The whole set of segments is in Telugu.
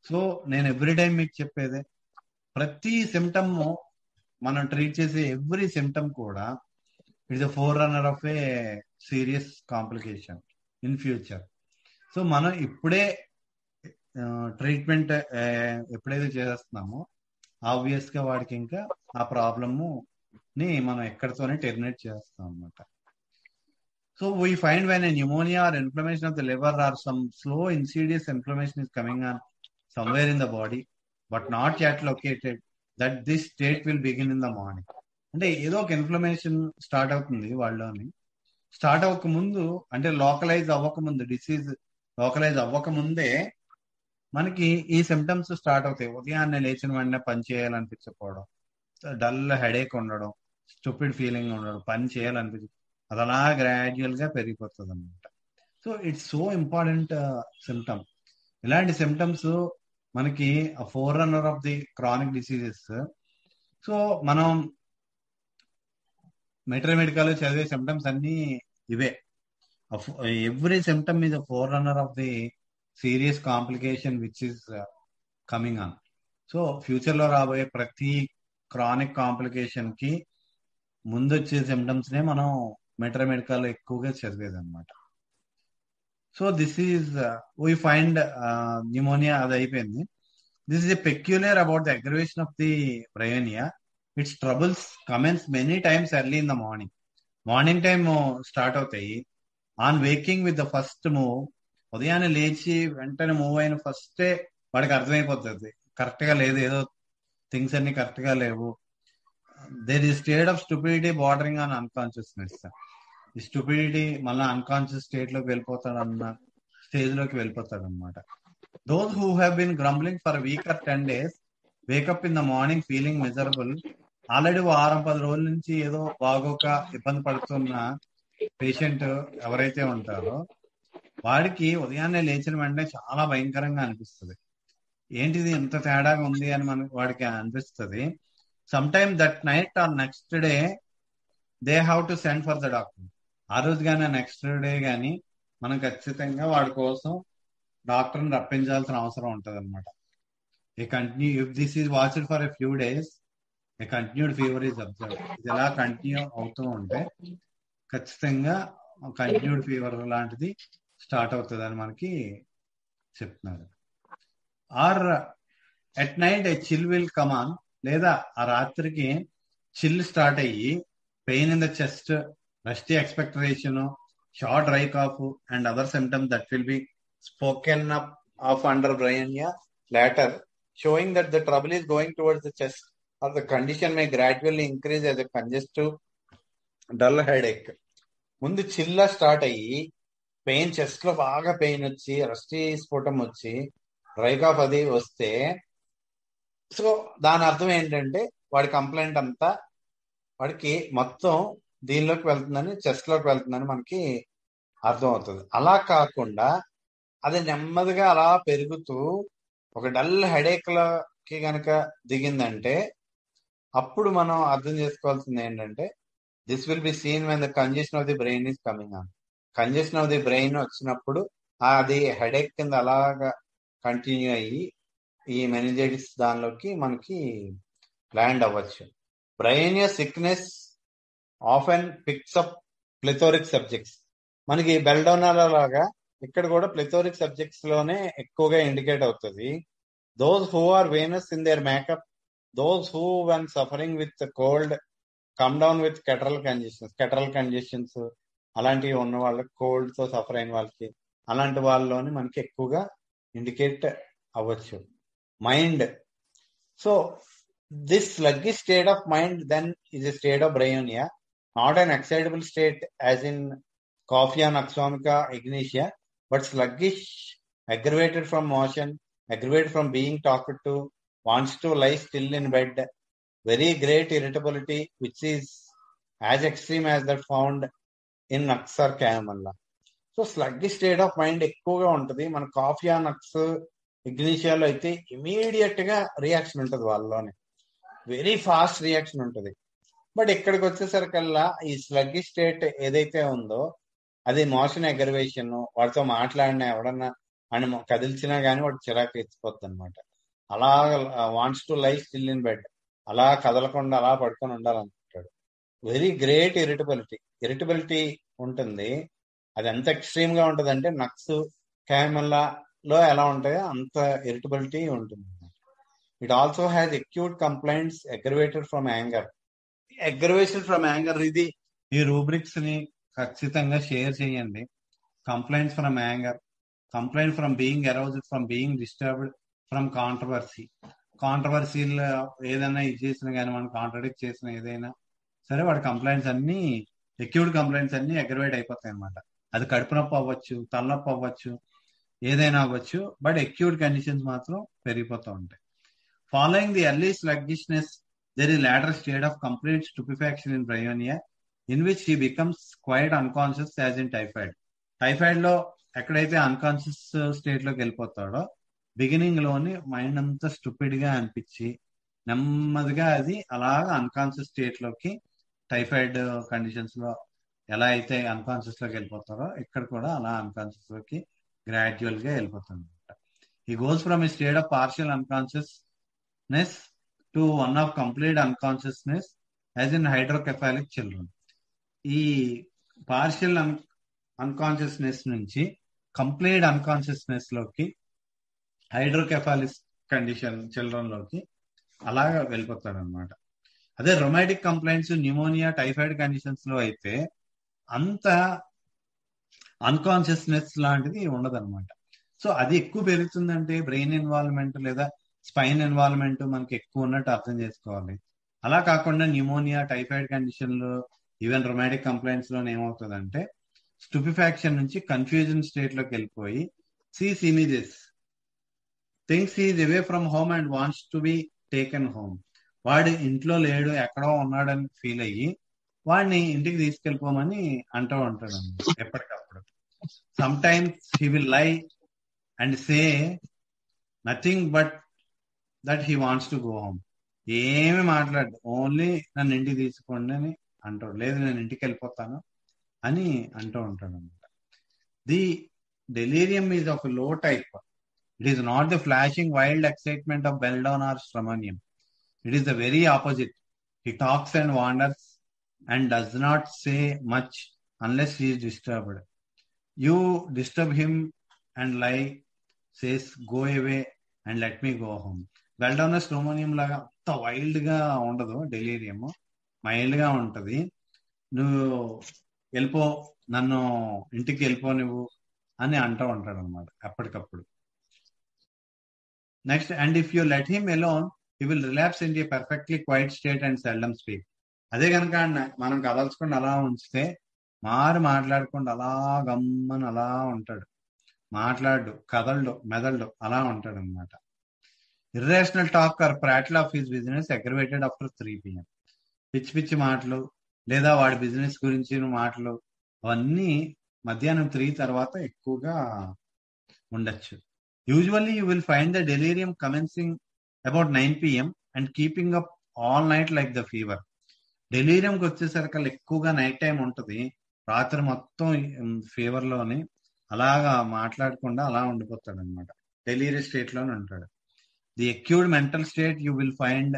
సో నేను ఎవ్రీ టైం మీకు చెప్పేదే, ప్రతి సిమ్టమ్ మనం ట్రీట్ చేసే ఎవ్రీ సిమ్టమ్ కూడా it's a four runner of A serious complication in future. So మనం ఇప్పుడే ట్రీట్మెంట్ ఎప్పుడైతే చేస్తున్నామో ఆబ్వియస్ గా వాడికి ఇంకా ఆ ప్రాబ్లమ్ ని మనం ఎక్కడితోనే టెర్మినేట్ చేస్తాం అన్నమాట. So we find when a pneumonia or inflammation of the liver or some slow insidious inflammation is coming on somewhere in the body but not yet located, that this state will begin in the morning. అంటే ఏదో ఒక ఇన్ఫ్లమేషన్ స్టార్ట్ అవుతుంది వాళ్ళలోని. స్టార్ట్ అవ్వక ముందు, అంటే లోకలైజ్ అవ్వక ముందు, డిసీజ్ లోకలైజ్ అవ్వక ముందే మనకి ఈ సిమ్టమ్స్ స్టార్ట్ అవుతాయి. ఉదయాన్నే లేచిన వెంటనే పని చేయాలనిపించకపోవడం, డల్ హెడేక్ ఉండడం, స్టూపిడ్ ఫీలింగ్ ఉండడం, పని చేయాలనిపించ, అది అలా గ్రాడ్యువల్ గా పెరిగిపోతుంది అనమాట. So it's so important symptom. ఇలాంటి సిమ్టమ్స్ మనకి forerunner of the chronic diseases. So మనం మెడికల్ చదివే సిమ్టమ్స్ అన్ని ఇవే. Every symptom is a four runner of the serious complication which is coming on. So future లో రాబోయే ప్రతి క్రానిక్ కాంప్లికేషన్ కి ముందు వచ్చే సిమ్టమ్స్ నే మనం మెడికల్ ఎక్కువగా చదివేది అనమాట. So this is we find pneumonia, అది అయిపోయింది. This is a peculiar about the aggravation of the bryonia. Its troubles commence many times early in the morning. Morning time start అవుతాయి. On waking with the first move, ఉదయాన్నే లేచి వెంటనే మూవ్ అయిన ఫస్టే వాడికి అర్థమైపోతుంది కరెక్ట్ గా లేదు, ఏదో థింగ్స్ అన్ని కరెక్ట్ గా లేవు. There is state of stupidity bordering on unconsciousness. ఈ స్టూపిడిటీ మళ్ళీ అన్కాన్షియస్ స్టేట్ లోకి వెళ్ళిపోతాడన్న స్టేజ్ లోకి వెళ్ళిపోతాడు అనమాట. Those who have been grumbling for week or 10 days wake up in the morning feeling miserable. Already 10 రోజుల నుంచి ఏదో బాగోక ఇబ్బంది పడుతున్న పేషెంట్ ఎవరైతే ఉంటారో వాడికి ఉదయాన్నే లేచిన వెంటనే చాలా భయంకరంగా అనిపిస్తుంది. ఏంటిది ఎంత తేడాగా ఉంది అని మనకి వాడికి అనిపిస్తుంది. Some time that night are next day they have to send for the doctor. ఆ రోజు కానీ నెక్స్ట్ డే కానీ మనం ఖచ్చితంగా వాడి కోసం డాక్టర్ని రప్పించాల్సిన అవసరం ఉంటుంది అనమాట. A continue if this is watched for a few days, a continued fever is observe. ఇది ఎలా కంటిన్యూ అవుతూ ఉంటే ఖచ్చితంగా కంటిన్యూడ్ ఫీవర్ లాంటిది స్టార్ట్ అవుతుంది అని మనకి చెప్తున్నారు. Or at night a chill will come on, లేదా ఆ రాత్రికి చిల్ స్టార్ట్ అయ్యి pain in the chest, rusty expectoration, short dry cough and other symptoms that will be spoken up of under bryonia later, showing that the trouble is going towards the chest or the condition may gradually increase as a congestive dull headache. ముందు చిల్ల స్టార్ట్ అయ్యి పెయిన్, చెస్ట్ లో బాగా పెయిన్ వచ్చి, రస్టీ స్ఫోటం వచ్చి, డ్రై కాఫ్ అది వస్తే, సో దాని అర్థం ఏంటంటే వాడి కంప్లైంట్ అంతా వాడికి మొత్తం దీనిలోకి వెళ్తుందని, చెస్ట్ లోకి వెళ్తుందని మనకి అర్థం అవుతుంది. అలా కాకుండా అది నెమ్మదిగా అలా పెరుగుతూ ఒక డల్ హెడేక్ లకి గనక దిగిందంటే అప్పుడు మనం అర్థం చేసుకోవాల్సింది ఏంటంటే this will be seen when the congestion of the brain is coming on. Congestion of the brain వచ్చినప్పుడు అది హెడేక్ కింద అలాగా కంటిన్యూ అయ్యి ఈ మెనింజైటిస్ దానిలోకి మనకి ల్యాండ్ అవ్వచ్చు. Bryonia sickness often picks up plethoric subjects. మనకి బెల్డోనాలా లాగా ఇక్కడ కూడా ప్లెథోరిక్ సబ్జెక్ట్స్ లోనే ఎక్కువగా ఇండికేట్ అవుతుంది. Those who are venous in their makeup, those who one suffering with cold come down with catarrhal congestions అలాంటివి ఉన్న వాళ్ళకి, కోల్డ్ తో సఫర్ అయిన వాళ్ళకి, అలాంటి వాళ్ళలోని మనకి ఎక్కువగా ఇండికేట్ అవ్వచ్చు. Mind, so this sluggish state of mind then is a state of bryonia, not an excitable state as in coffea noxomica ignitia, but sluggish, aggravated from motion, aggravated from being talked to, wants to lie still in bed, very great irritability which is as extreme as that found in nux or chamomilla. So sluggish state of mind ఎక్కువగా ఉంటుంది. మన కాఫియా నక్స్ ఇగ్నిషియాలో అయితే ఇమీడియట్ గా రియాక్షన్ ఉంటుంది, వాళ్ళలోనే వెరీ ఫాస్ట్ రియాక్షన్ ఉంటుంది. బట్ ఇక్కడికి వచ్చేసరికల్లా ఈ స్లగ్గిష్ స్టేట్ ఏదైతే ఉందో అది మోషన్ అగ్రవేషన్, వాడితో మాట్లాడినా ఎవడన్నా అని కదిల్చినా గానీ వాడు చిరాకు ఎత్తిపోద్ది అనమాట. అలా wants to lie still in bed, అలా కదలకుండా అలా పడుకొని ఉండాలనుకుంటాడు. వెరీ గ్రేట్ ఇరిటబిలిటీ ఉంటుంది. అది ఎంత ఎక్స్ట్రీమ్ గా ఉంటుంది అంటే నక్స్ క్యామెల్లాలో ఎలా ఉంటాయో అంత ఇరిటబిలిటీ ఉంటుంది. It also has acute complaints aggravated from anger. Aggravation from anger, ఇది ఈ రూబ్రిక్స్ ని ఖచ్చితంగా షేర్ చేయండి. Complaints from anger, complaint from being aroused, from being disturbed, from కాంట్రవర్సీలు ఏదైనా ఇది చేసినా కానీ మనం కాంట్రడిక్ట్ చేసిన ఏదైనా సరే వాడి కంప్లైంట్స్ అన్ని, అక్యూట్ కంప్లైంట్స్ అన్ని అగ్రవేట్ అయిపోతాయి అనమాట. అది కడుపు నొప్పి అవ్వచ్చు, తలనొప్పి అవ్వచ్చు, ఏదైనా అవ్వచ్చు, బట్ అక్యూట్ కండిషన్స్ మాత్రం పెరిగిపోతూ ఉంటాయి. Following the early sluggishness there is later state of complete stupefaction in bryonia in which he becomes quite unconscious as in typhoid. Typhoid లో ఎక్కడైతే అన్కాన్షియస్ స్టేట్ లోకి వెళ్ళిపోతాడో బిగినింగ్ లోని మైండ్ అంతా స్టూపిడ్ గా అనిపించి నెమ్మదిగా అది అలాగా అన్కాన్షియస్ స్టేట్ లోకి, టైఫాయిడ్ కండిషన్స్ లో ఎలా అయితే అన్కాన్షియస్ లోకి వెళ్ళిపోతారో ఇక్కడ కూడా అలా అన్కాన్షియస్ లోకి గ్రాడ్యువల్ గా వెళ్ళిపోతుంది. He goes from a state of partial unconsciousness to one of complete unconsciousness as in hydrocephalic children. ఈ పార్షియల్ అన్కాన్షియస్నెస్ నుంచి కంప్లీట్ అన్కాన్షియస్నెస్ లోకి, హైడ్రోకెఫాలిక్ కండిషన్ చిల్డ్రన్ లోకి అలాగా వెళ్ళిపోతాడు అనమాట. అదే rheumatic complaints, pneumonia, typhoid conditions లో అయితే అంత అన్కాన్షియస్నెస్ లాంటిది ఉండదన్నమాట. సో అది ఎక్కువ పెరుగుతుందంటే బ్రెయిన్ ఇన్వాల్వ్మెంట్ లేదా స్పైన్ ఇన్వాల్వ్మెంట్ మనకి ఎక్కువ ఉన్నట్టు అర్థం చేసుకోవాలి. అలా కాకుండా న్యూమోనియా, టైఫాయిడ్ కండిషన్లు, ఈవెన్ రొమాటిక్ కంప్లైంట్స్ లో ఏమవుతుందంటే స్టూపిఫాక్షన్ నుంచి కన్ఫ్యూజన్ స్టేట్ లోకి వెళ్ళిపోయి sees images, things is away from home and wants to be taken home. వాడు ఇంట్లో లేడు, ఎక్కడో ఉన్నాడని ఫీల్ అయ్యి వాడిని ఇంటికి తీసుకెళ్ళిపోమని అంటూ ఉంటాడు ఎప్పటికప్పుడు. సమ్ టైమ్స్ హీ విల్ లై and say nothing but that he wants to go home. ఏమి మాట్లాడు, ఓన్లీ నన్ను ఇంటికి తీసుకోండి అని అంటాడు, లేదు నేను ఇంటికి వెళ్ళిపోతాను అని అంటూ ఉంటాడు అనమాట. The delirium is of low type. It is not the flashing wild excitement of Belladonna or Stramonium. It is the very opposite. He talks and wanders and does not say much unless he is disturbed. You disturb him and lie, says go away and let me go home. బెల్డౌనస్ స్ట్రోమోనియం లాగా అంత వైల్డ్ గా ఉండదు, డెలీరియం మైల్డ్ గా ఉంటది. నువ్వు వెళ్ళిపో, నన్ను ఇంటికి వెళ్ళిపో నువ్వు అని అంటూ ఉంటాడు అనమాట ఎప్పటికప్పుడు. Next, and if you let him alone he will relapse in a perfectly quiet state and seldom speak. అదే కనుక మనం కదల్చుకుని అలా ఉంచితే మాట్లాడకుండా అలా గమ్మని అలా ఉంటాడు, మాట్లాడు, కదలడు, మెదలడు, అలా ఉంటాడు అనమాట. Irrational talk or prattle of his business aggravated after 3 PM. పిచ్చి పిచ్చి మాటలు లేదా వాడి బిజినెస్ గురించి మాటలు అవన్నీ మధ్యాహ్నం 3 తర్వాత ఎక్కువగా ఉండొచ్చు. Usually you will find the delirium commencing about 9 PM and keeping up all night like the fever. డెలీరియంకి వచ్చేసరికి ఎక్కువగా నైట్ టైం ఉంటుంది, రాత్రి మొత్తం ఫీవర్ లోని అలాగా మాట్లాడకుండా అలా ఉండిపోతాడు అనమాట, డెలీరియస్ స్టేట్ లోనే ఉంటాడు. The acute mental state you will find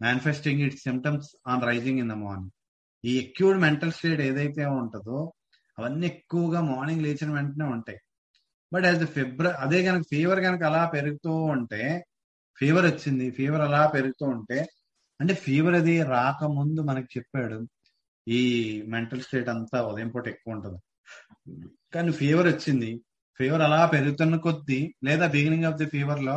manifesting its symptoms on rising in the morning. ఈ అక్యూట్ మెంటల్ స్టేట్ ఏదైతే ఉంటుందో అవన్నీ ఎక్కువగా మార్నింగ్ లేచిన వెంటనే ఉంటాయి. బట్ యాజ్ అదే కనుక ఫీవర్ కనుక అలా పెరుగుతూ ఉంటే, ఫీవర్ వచ్చింది, ఫీవర్ అలా పెరుగుతూ ఉంటే, అంటే ఫీవర్ అది రాకముందు మనకి చెప్పాడు ఈ మెంటల్ స్టేట్ అంతా ఉదయం పూట ఎక్కువ ఉంటుంది. కానీ ఫీవర్ వచ్చింది, ఫీవర్ అలా పెరుగుతున్న కొద్దీ లేదా బిగినింగ్ ఆఫ్ ది ఫీవర్ లో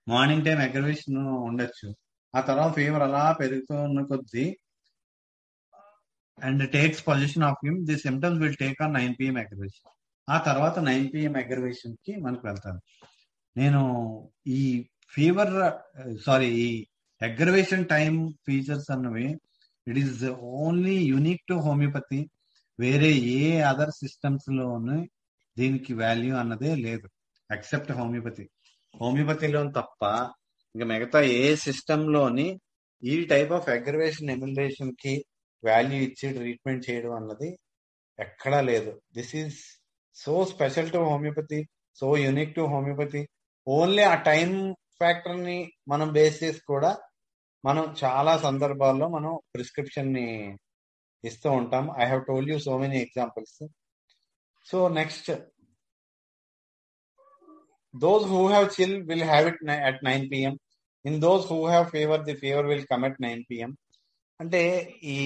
మార్నింగ్ టైం అగ్రవేషన్ ఉండొచ్చు, ఆ తర్వాత ఫీవర్ అలా పెరుగుతున్న కొద్దీ and takes position of him, the symptoms will take on 9 PM aggravation. ఆ తర్వాత 9 PM అగ్రవేషన్ కి మనకు వెళ్తాను. నేను ఈ ఈ అగ్రవేషన్ టైం ఫీచర్స్ అన్నవి it is only unique to homeopathy. వేరే ఏ అదర్ సిస్టమ్స్ లోని దీనికి వాల్యూ అన్నదే లేదు ఎక్సెప్ట్ హోమియోపతిలో తప్ప ఇంకా మిగతా ఏ సిస్టమ్ లోని ఈ టైప్ ఆఫ్ అగ్రవేషన్ ఎమ్యులేషన్ కి వాల్యూ ఇచ్చి ట్రీట్మెంట్ చేయడం అన్నది ఎక్కడా లేదు. This is so special to homeopathy so unique to homeopathy. Only ఆ టైం ఫ్యాక్టర్ ని మనం బేస్ చేసి కూడా మనం చాలా సందర్భాల్లో మనం ప్రిస్క్రిప్షన్ ని ఇస్తూ ఉంటాం. I have told you so many examples. So next, those who have chill will have it at 9 p.m. In those who have fever, the fever will come at 9 p.m. అంటే ఈ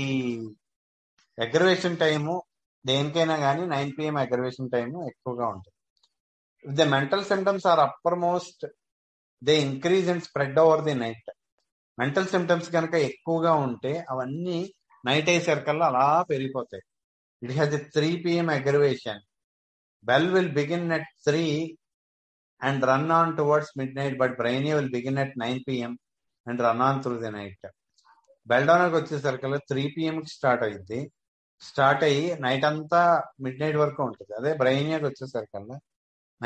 అగ్రవేషన్ టైము దేనికైనా కానీ 9 p.m. అగ్రవేషన్ టైము ఎక్కువగా ఉంటుంది. If the mental symptoms are uppermost, they increase and spread over the night. Mental symptoms కనుక ఎక్కువగా ఉంటే అవన్నీ నైట్ అయ్యేసరికల్లా అలా పెరిగిపోతాయి. It has a 3 p.m. aggravation. Bell will begin at 3 and run on towards midnight, but brainia will begin at 9 p.m. and run on through the night. బెల్డౌన్కి వచ్చేసరికల్లా 3 p.m. కి స్టార్ట్ అయ్యింది. స్టార్ట్ అయ్యి నైట్ అంతా మిడ్ నైట్ వరకు ఉంటుంది. అదే బ్రైనియాకి వచ్చేసరికల్లా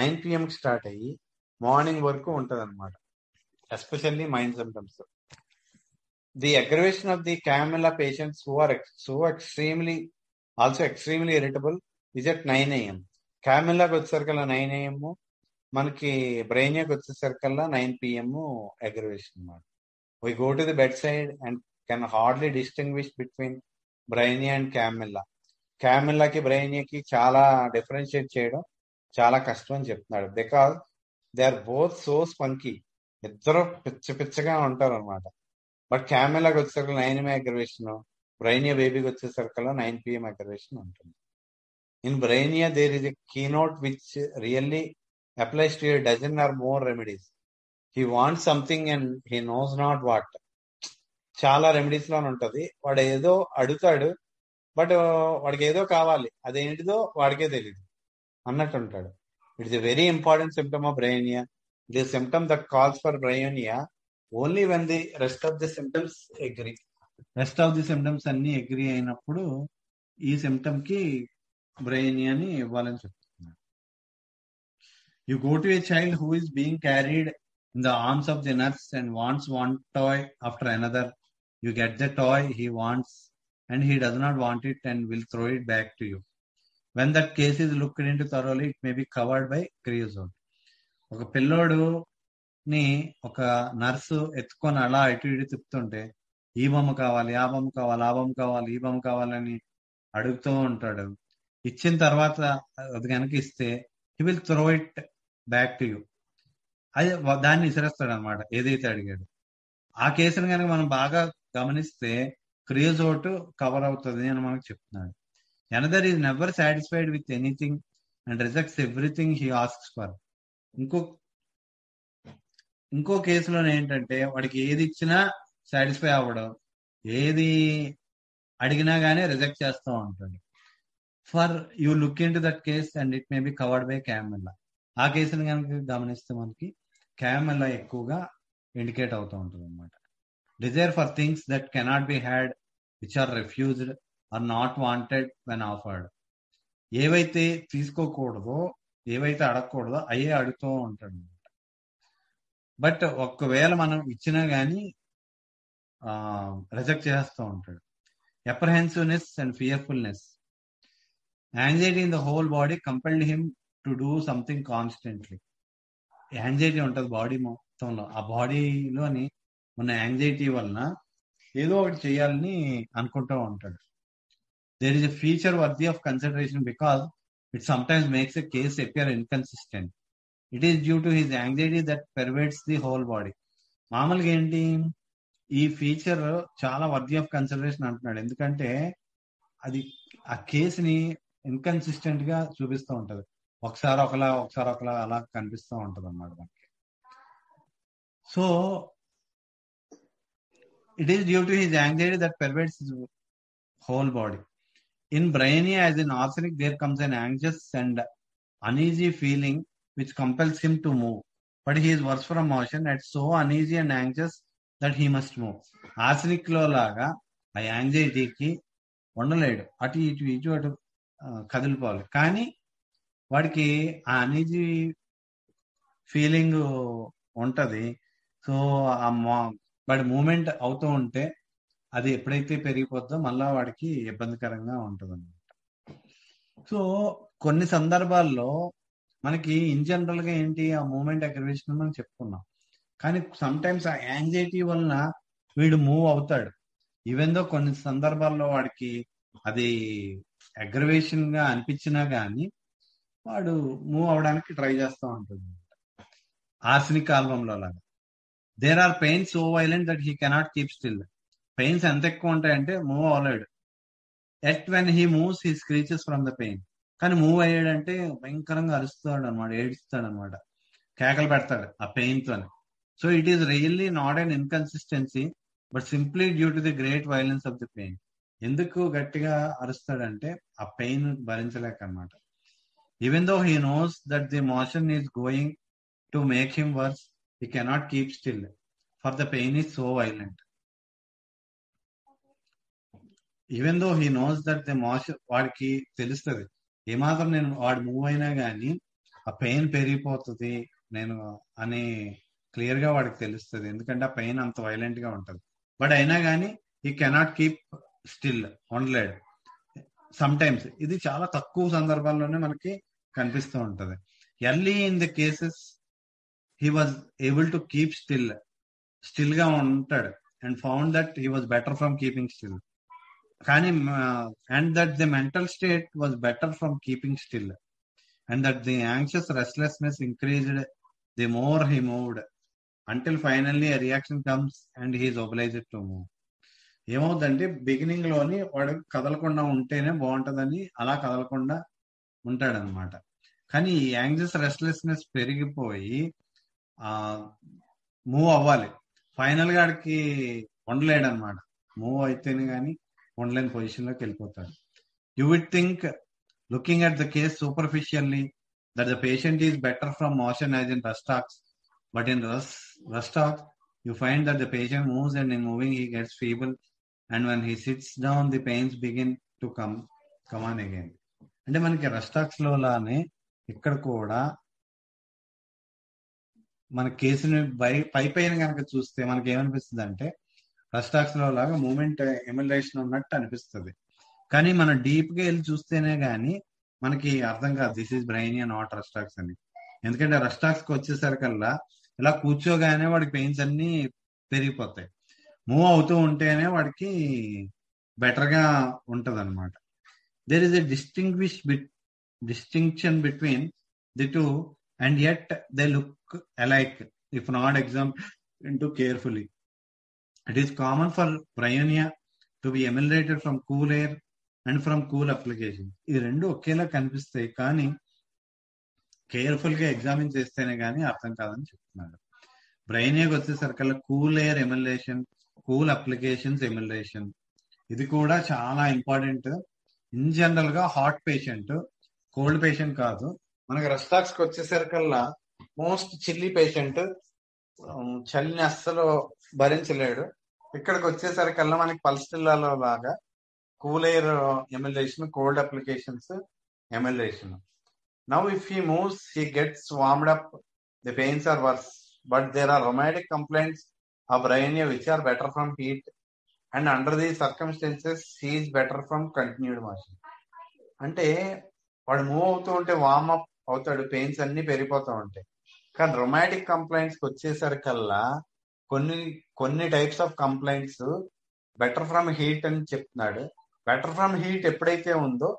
9 p.m. కి స్టార్ట్ అయ్యి మార్నింగ్ వరకు ఉంటుంది అనమాట. Especially mind symptoms. The aggravation of the Chamomilla patients who are extremely irritable is at 9 a.m. క్యామిలాకి వచ్చేసరికల్లా 9 a.m. మనకి బ్రైనియాకి వచ్చేసరికల్లా 9 p.m. అగ్రవేషన్ అనమాట. We go to the bedside and can hardly distinguish between Bryonia and Chamomilla. క్యామిల్లాకి బ్రైనియాకి చాలా డిఫరెన్షియేట్ చేయడం చాలా కష్టం అని చెప్తున్నాడు. Because they are both so spunky. ఇద్దరు పిచ్చగా ఉంటారు అనమాట. బట్ క్యామిల్లాకి వచ్చేసరికి 9 AM అగ్రవేషన్, బ్రైనియా బేబీకి వచ్చేసరికల్లా 9 p.m. అగ్రవేషన్ ఉంటుంది. In Bryonia there is a keynote which really applies to a dozen or more remedies. He wants something and he knows not what. చాలా రెమెడీస్ లోనే ఉంటది. వాడు ఏదో అడుగుతాడు, బట్ వాడికి ఏదో కావాలి, అదేంటిదో వాడికే తెలియదు అన్నట్టు ఉంటాడు. It is a very important symptom of Bryonia. It is symptom that calls for Bryonia only when the rest of the symptoms agree. Rest of the symptoms అన్ని అగ్రీ అయినప్పుడు ఈ సిమ్టమ్ కి బ్రైనియాని ఇవ్వాలని చెప్తారు. You go to a child who is being carried in the arms of the nurse and wants one toy after another. You get the toy he wants and he does not want it and will throw it back to you. When that case is looked into thoroughly, it may be covered by creosote. ఒక పిల్లోడు ని ఒక నర్సు ఎత్తుకొని అలా ఇటు ఇటు తిప్పుతుంటే ఈ బొమ్మ కావాలి, ఆ బొమ్మ కావాలి, ఆ బొమ్మ కావాలి, ఈ బొమ్మ కావాలని అడుగుతూ ఉంటాడు. ఇచ్చిన తర్వాత అది కనుక ఇస్తే he will throw it back to you. అది దాన్ని విసిరేస్తాడు అనమాట ఏదైతే అడిగాడు. ఆ కేసును కనుక మనం బాగా గమనిస్తే క్రియోజోట్ కవర్ అవుతుంది అని మనకు చెప్తున్నాడు. Another is never satisfied with anything and rejects everything he asks for. ఇంకో కేసులో ఏంటంటే వాడికి ఏది ఇచ్చినా సాటిస్ఫై అవ్వడం, ఏది అడిగినా గానీ రిజెక్ట్ చేస్తూ ఉంటాడు. For you look into that case and it may be covered by Chamomilla. ఆ కేసుని కనుక గమనిస్తే మనకి క్యామిల్లా ఎక్కువగా ఇండికేట్ అవుతూ ఉంటుంది అనమాట. Desire for things that cannot be had, which are refused or not wanted when offered. ఏవైతే తీసుకోకూడదో, ఏవైతే అడగకూడదో అయ్యే అడుగుతూ ఉంటాడు అనమాట. బట్ ఒక్కవేళ మనం ఇచ్చినా గానీ రిజెక్ట్ చేస్తూ ఉంటాడు. Apprehensiveness and fearfulness. Anxiety in the whole body compelled him to do something constantly. Anxiety ఉంటుంది బాడీ మొత్తంలో. ఆ బాడీలోని ఉన్న యాంగ్జైటీ వలన ఏదో ఒకటి చేయాలని అనుకుంటూ ఉంటాడు. There is a feature worthy of consideration because it sometimes makes a case appear inconsistent. It is due to his anxiety that pervades the whole body. మామూలుగా ఏంటి, ఈ ఫీచర్ చాలా వర్తీ ఆఫ్ కన్సిడరేషన్ అంటున్నాడు. ఎందుకంటే అది ఆ కేసుని ఇన్కన్సిస్టెంట్ గా చూపిస్తూ ఉంటది. ఒకసారి ఒకలా అలా కనిపిస్తూ ఉంటది అన్నమాట మనకి. So it is due to his anxiety that pervades his whole body. In Bryonia as in Arsenic there comes an anxious and uneasy feeling which compels him to move, but he is worse from motion and so uneasy and anxious that he must move. Arsenic లో లాగా ఆ యాంగ్జైటీకి ఉండలేడు, అటు ఇటు కదిలిపోవాలి. కానీ వాడికి ఆ అనీజీ ఫీలింగ్ ఉంటది. సో వాడి మూమెంట్ అవుతూ ఉంటే అది ఎప్పుడైతే పెరిగిపోద్దో మళ్ళా వాడికి ఇబ్బందికరంగా ఉంటుంది అన్నమాట. సో కొన్ని సందర్భాల్లో మనకి ఇన్ జనరల్ గా ఏంటి ఆ మూమెంట్ అగ్రవేషన్ మనం చెప్పుకున్నాం. కానీ సమ్ టైమ్స్ ఆ యాంగ్జైటీ వలన వీడు మూవ్ అవుతాడు. ఈవెన్ దో కొన్ని సందర్భాల్లో వాడికి అది అగ్రవేషన్ గా అనిపించినా గానీ వాడు మూవ్ అవడానికి ట్రై చేస్తూ ఉంటుంది. ఆర్సెనిక్ ఆల్బంలో లాగా there are pains so violent that he cannot keep still. Pains ఎంత ఎక్కువ ఉంటాయంటే మూవ్ అవ్వలేడు. At when he moves he screeches from the pain. కానీ మూవ్ అయ్యాడంటే భయంకరంగా అరుస్తాడు అనమాట, ఏడుస్తాడు అనమాట, కేకలు పెడతాడు ఆ పెయిన్ తోనే. So it is really not an inconsistency but simply due to the great violence of the pain. ఎందుకు గట్టిగా అరుస్తాడంటే ఆ పెయిన్ భరించలేక అనమాట. Even though he knows that the motion is going to make him worse, he cannot keep still for the pain is so violent. Even though he knows that the motion, వాడికి తెలుస్తుంది ఏమాత్రం నేను వాడు మూవ్ అయినా గానీ ఆ పెయిన్ పెరిగిపోతుంది నేను అని క్లియర్ గా వాడికి తెలుస్తుంది, ఎందుకంటే ఆ పెయిన్ అంత వైలెంట్ గా ఉంటది. బట్ అయినా కానీ ఈ కెనాట్ కీప్ స్టిల్, ఉండలేడు. సమ్ టైమ్స్ ఇది చాలా తక్కువ సందర్భాల్లోనే మనకి కనిపిస్తూ ఉంటది. Early in the cases he was able to keep still గా ఉంటాడు and found that he was better from keeping still. కానీ and that the mental state was better from keeping still and that the anxious restlessness increased the more he moved until finally a reaction comes and he is obliged to move. ఏమవుతుందంటే బిగినింగ్ లోని వాడు కదలకుండా ఉంటేనే బాగుంటదని అలా కదలకుండా ఉంటాడనమాట. కానీ ఈ యాంగ్జియస్ రెస్ట్లెస్నెస్ పెరిగిపోయి మూవ్ అవ్వాలి, ఫైనల్ గా ఆడికి ఉండలేడు అనమాట. మూవ్ అయితేనే కానీ ఉండలేని పొజిషన్ లోకి వెళ్ళిపోతాడు. You would think looking at the case superficially that the patient is better from motion as in rest talks, but in rest talks you find that the patient moves and in moving he gets feeble and when he sits down the pains begin to come on again. అంటే మనకి rest talks లో లానే ఇక్కడ కూడా మన కేసుని పై పైన కనుక చూస్తే మనకి ఏమనిపిస్తుంది అంటే rest talks లో లాగా మూమెంట్ ఎమ్యులేషన్ ఉన్నట్టు అనిపిస్తుంది. కానీ మనం డీప్ గా వెళ్ళి చూస్తేనే గానీ మనకి అర్థం కాదు this is Bryonia not Rhus tox అని. ఎందుకంటే రస్ట్ టాక్స్ కి వచ్చేసరికల్లా ఇలా కూర్చోగానే వాడికి పెయిన్స్ అన్ని పెరిగిపోతాయి. మూవ్ అవుతూ ఉంటేనే వాడికి బెటర్ గా ఉంటది అనమాట. There is a distinction between the two and yet they look alike if not examined into carefully. It is common for bryonia to be emulated from cool air and from cool application. ఈ రెండు ఒకేలా కనిపిస్తాయి కానీ కేర్ఫుల్ గా ఎగ్జామిన్ చేస్తేనే గానీ అర్థం కాదని చెప్తున్నాడు. బ్రైనియాకి వచ్చేసరికల్లా cool air amelioration, cool applications amelioration, ఇది కూడా చాలా ఇంపార్టెంట్. ఇన్ జనరల్ గా హాట్ పేషెంట్, కోల్డ్ పేషెంట్ కాదు. మనకి రస్ట్ టాక్స్ కి వచ్చేసరికల్లా మోస్ట్ చిల్లీ పేషెంట్, చలిని అస్సలు భరించలేడు. ఇక్కడికి వచ్చేసరికల్లా మనకి పల్స్టిల్లాలో లాగా cool air amelioration, cold applications amelioration. Now if he moves he gets warmed up, the pains are worse, but there are rheumatic complaints of Bryonia which are better from heat and under the circumstances he is better from continued motion. అంటే వాడు మూవ్ అవుతూ ఉంటే వార్మ్ అప్ అవుతాడు, పెయిన్స్ అన్ని పెరిగిపోతూ ఉంటాయి. కానీ రొమాటిక్ కంప్లైంట్స్ వచ్చేసరికల్లా కొన్ని types of complaints better from heat అని చెప్తున్నాడు. బెటర్ ఫ్రమ్ హీట్ ఎప్పుడైతే ఉందో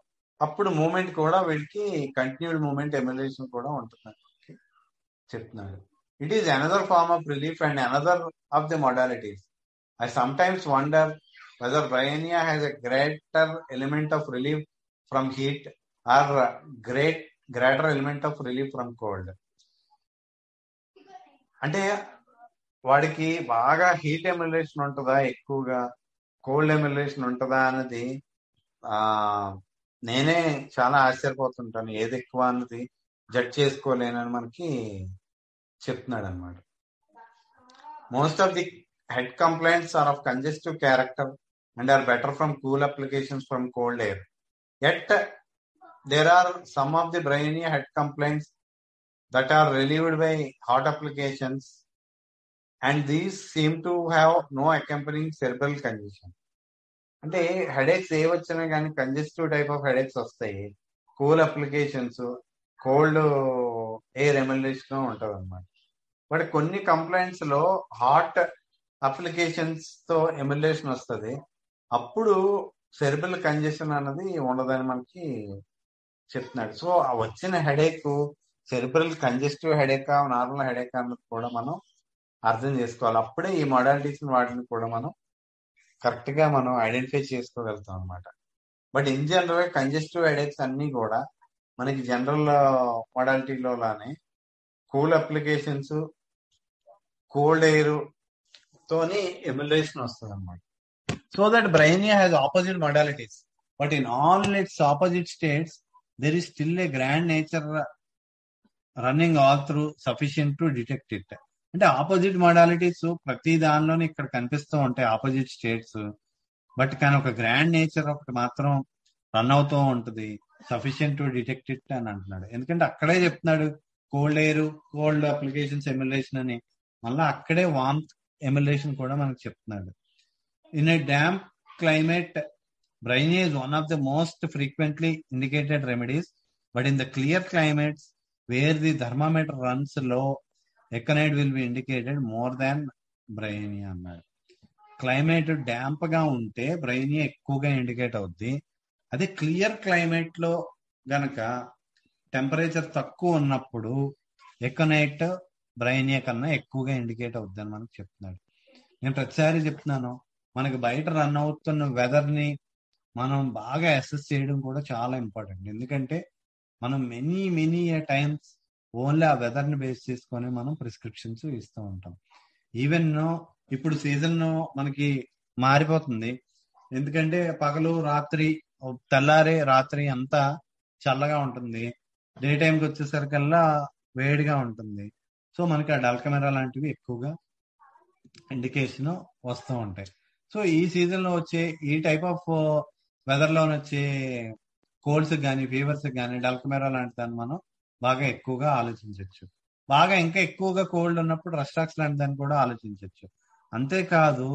అప్పుడు మూమెంట్ కూడా వీళ్ళకి కంటిన్యూడ్ మూమెంట్ ఎమ్యులేషన్ కూడా ఉంటుందని చెప్తున్నాడు. It is another form of relief and another of the modalities. I sometimes wonder whether Bryonia has a greater element of relief from heat or greater element of relief from cold. అంటే వాడికి బాగా హీట్ ఎమ్యులేషన్ ఉంటుందా ఎక్కువగా కోల్డ్ ఎమ్యులేషన్ ఉంటుందా అన్నది నేనే చాలా ఆశ్చర్యపోతుంటాను. ఏది ఎక్కువ అన్నది జడ్జ్ చేసుకోలేనని మనకి చెప్తున్నాడు అనమాట. Most of the head complaints are of congestive character and are better from cool applications from cold air. Yet there are some of the Bryonia head complaints that are relieved by hot applications and these seem to have no accompanying cerebral congestion. అంటే హెడేక్స్ ఏ వచ్చినా కానీ కంజెస్టివ్ టైప్ ఆఫ్ హెడేక్స్ వస్తాయి. Cool applications, cold air emulation ఉంటది అనమాట. బట్ కొన్ని కంప్లైంట్స్ లో హార్ట్ అప్లికేషన్స్ తో ఎమ్యులేషన్ వస్తుంది, అప్పుడు సెరిబ్రల్ కంజెషన్ అన్నది ఉండదని మనకి చెప్తున్నాడు. సో ఆ వచ్చిన headache cerebral congestive headache, normal headache అన్నది కూడా మనం అర్థం చేసుకోవాలి. అప్పుడే ఈ మోడాలిటీస్ వాటిని కూడా మనం కరెక్ట్ గా మనం ఐడెంటిఫై చేసుకోగలుగుతాం అనమాట. But in general congestive headaches అన్ని కూడా మనకి జనరల్ మోడాలిటీలో లానే కూల్ అప్లికేషన్స్, కోల్డ్ ఎయిర్ తోని ఎమ్యులేషన్ వస్తుంది అనమాట. So that Bryonia has opposite modalities, but in all its opposite states there is still a grand nature running all through sufficient to detect it. అంటే ఆపోజిట్ మోడాలిటీస్ ప్రతి దానిలోనే ఇక్కడ కనిపిస్తూ ఉంటాయి, ఆపోజిట్ స్టేట్స్. బట్ కానీ ఒక గ్రాండ్ నేచర్ ఒకటి మాత్రం రన్ అవుతూ ఉంటుంది, సఫిషియంట్ టు డిటెక్ట్ ఇట్ అని అంటున్నాడు. ఎందుకంటే అక్కడే చెప్తున్నాడు cold air, cold applications emulation అని, మళ్ళీ అక్కడే వార్మ్త్ ఎమ్యులేషన్ కూడా మనకు చెప్తున్నాడు. In a damp climate brainia is one of the most frequently indicated remedies, but in the clear climates where the thermometer runs low, aconite will be indicated more than brainia అన్నాడు. క్లైమేట్ డ్యాంప్ గా ఉంటే బ్రైనియా ఎక్కువగా ఇండికేట్ అవుద్ది. అదే క్లియర్ క్లైమేట్ లో గనక టెంపరేచర్ తక్కువ ఉన్నప్పుడు ఎకనైట్ బ్రైనియా కన్నా ఎక్కువగా ఇండికేట్ అవుద్ది అని మనకు చెప్తున్నాడు. నేను ప్రతిసారి చెప్తున్నాను, మనకి బయట రన్ అవుతున్న వెదర్ ని మనం బాగా అసెస్ చేయడం కూడా చాలా ఇంపార్టెంట్. ఎందుకంటే మనం మెనీ టైమ్స్ ఓన్లీ ఆ వెదర్ ని బేస్ చేసుకొని మనం ప్రిస్క్రిప్షన్స్ ఇస్తూ ఉంటాం. ఈవెన్ ఇప్పుడు సీజన్ మనకి మారిపోతుంది, ఎందుకంటే పగలు రాత్రి, తెల్లారి రాత్రి అంతా చల్లగా ఉంటుంది, డే టైంకి వచ్చేసరికల్లా వేడిగా ఉంటుంది. సో మనకి ఆ డల్కమెరా లాంటివి ఎక్కువగా ఇండికేషన్ వస్తూ ఉంటాయి. సో ఈ సీజన్ లో వచ్చే ఈ టైప్ ఆఫ్ వెదర్ లో వచ్చే కోల్డ్స్ కానీ ఫీవర్స్ కానీ డల్కమెరా లాంటి దాన్ని మనం బాగా ఎక్కువగా ఆలోచించవచ్చు. బాగా ఇంకా ఎక్కువగా కోల్డ్ ఉన్నప్పుడు రస్టాక్స్ లాంటి దాన్ని కూడా ఆలోచించవచ్చు. అంతేకాదు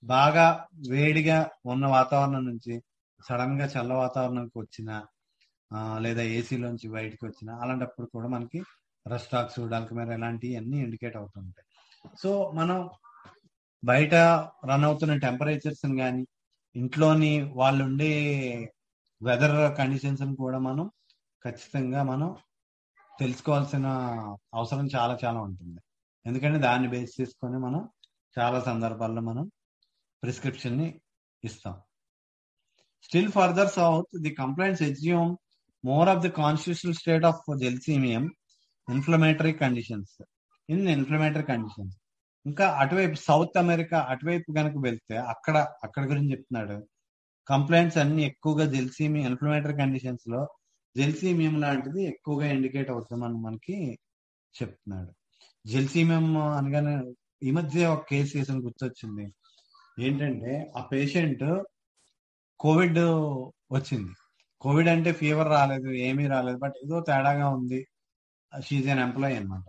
బాగా వేడిగా ఉన్న వాతావరణం నుంచి సడన్ గా చల్ల వాతావరణంకి వచ్చిన, లేదా ఏసీలోంచి బయటకు వచ్చిన, అలాంటప్పుడు కూడా మనకి రస్టాక్స్, డల్కమెరా ఇలాంటివి అన్ని ఇండికేట్ అవుతుంటాయి. సో మనం బయట రన్ అవుతున్న టెంపరేచర్స్ కానీ ఇంట్లోని వాళ్ళు ఉండే వెదర్ కండిషన్స్ కూడా మనం ఖచ్చితంగా మనం తెలుసుకోవాల్సిన అవసరం చాలా చాలా ఉంటుంది. ఎందుకంటే దాన్ని బేస్ చేసుకొని మనం చాలా సందర్భాల్లో మనం ప్రిస్క్రిప్షన్ ని ఇస్తాం. Still further south the complaints assume more of the constitutional state of gelsemium inflammatory conditions. ఇంకా అటువైపు సౌత్ అమెరికా అటువైపు కనుక వెళ్తే అక్కడ గురించి చెప్తున్నాడు. కంప్లైంట్స్ అన్ని ఎక్కువగా జెల్సీమియం ఇన్ఫ్లమేటరీ కండిషన్స్ లో జెల్సీమియం లాంటిది ఎక్కువగా ఇండికేట్ అవుతుందని మనకి చెప్తున్నాడు. జెల్సీమియం అనగానే ఈ మధ్య ఒక కేసు చేసిన గుర్తొచ్చింది. ఏంటంటే ఆ పేషెంట్ కోవిడ్ వచ్చింది. కోవిడ్ అంటే ఫీవర్ రాలేదు, ఏమీ రాలేదు, బట్ ఏదో తేడాగా ఉంది. షీజ్ అన్ ఎంప్లాయీ అనమాట.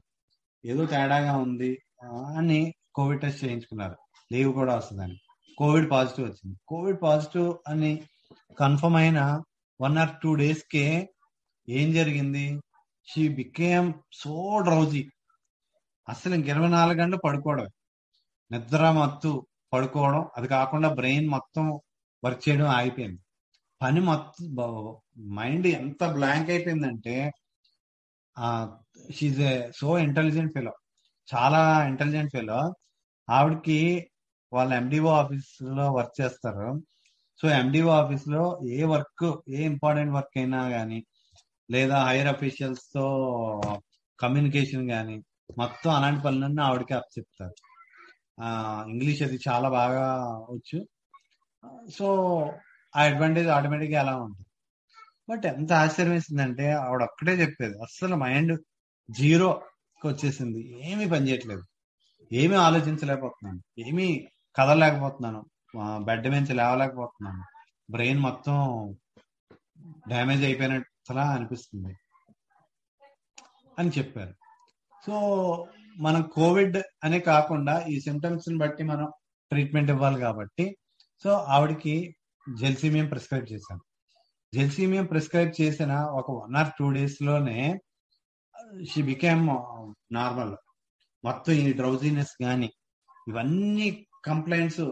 ఏదో తేడాగా ఉంది అని కోవిడ్ టెస్ట్ చేయించుకున్నారు, లీవ్ కూడా వస్తుందని. కోవిడ్ పాజిటివ్ వచ్చింది. కోవిడ్ పాజిటివ్ అని కన్ఫర్మ్ అయిన 1 or 2 days కే ఏం జరిగింది, షీ బికేమ్ సో డ్రౌజీ. అసలు ఇంక 24 గంటలు పడుకోవడం, నిద్ర మత్తు పడుకోవడం, అది కాకుండా బ్రెయిన్ మొత్తం వర్క్ చేయడం ఆగిపోయింది. పని మొత్తం మైండ్ ఎంత బ్లాంక్ అయిపోయిందంటే, she's a so intelligent fellow, చాలా ఇంటెలిజెంట్ ఫెలో. ఆవిడకి వాళ్ళ ఎండిఓ ఆఫీస్ లో వర్క్ చేస్తారు. సో ఎండిఓ ఆఫీస్ లో ఏ ఇంపార్టెంట్ వర్క్ అయినా కానీ, లేదా హైయర్ అఫీషియల్స్ తో కమ్యూనికేషన్ కానీ, మొత్తం అలాంటి పనులన్నీ ఆవిడకి అప్పచెప్తారు. ఇంగ్లీష్ అది చాలా బాగా వచ్చు. సో ఆ అడ్వాంటేజ్ ఆటోమేటిక్గా ఎలా ఉంటుంది. బట్ ఎంత ఆశ్చర్యం వేసిందంటే, ఆవిడ ఒక్కటే చెప్పేది, అస్సలు మైండ్ జీరోకి వచ్చేసింది, ఏమీ పని చేయట్లేదు, ఏమీ ఆలోచించలేకపోతున్నాను, ఏమీ కదలలేకపోతున్నాను, బెడ్ నుంచి లేవలేకపోతున్నాను, బ్రెయిన్ మొత్తం డ్యామేజ్ అయిపోయినట్లా అనిపిస్తుంది అని చెప్పారు. సో మనం కోవిడ్ అనే కాకుండా ఈ సిమ్టమ్స్ ని బట్టి మనం ట్రీట్మెంట్ ఇవ్వాలి కాబట్టి, సో ఆవిడకి జెల్సీమియం ప్రిస్క్రైబ్ చేశాను. జెల్సీమియం ప్రిస్క్రైబ్ చేసిన ఒక 1 or 2 days లోనే షీ బికేమ్ నార్మల్. మొత్తం ఈ డ్రౌజీనెస్ కానీ ఇవన్నీ కంప్లైంట్స్,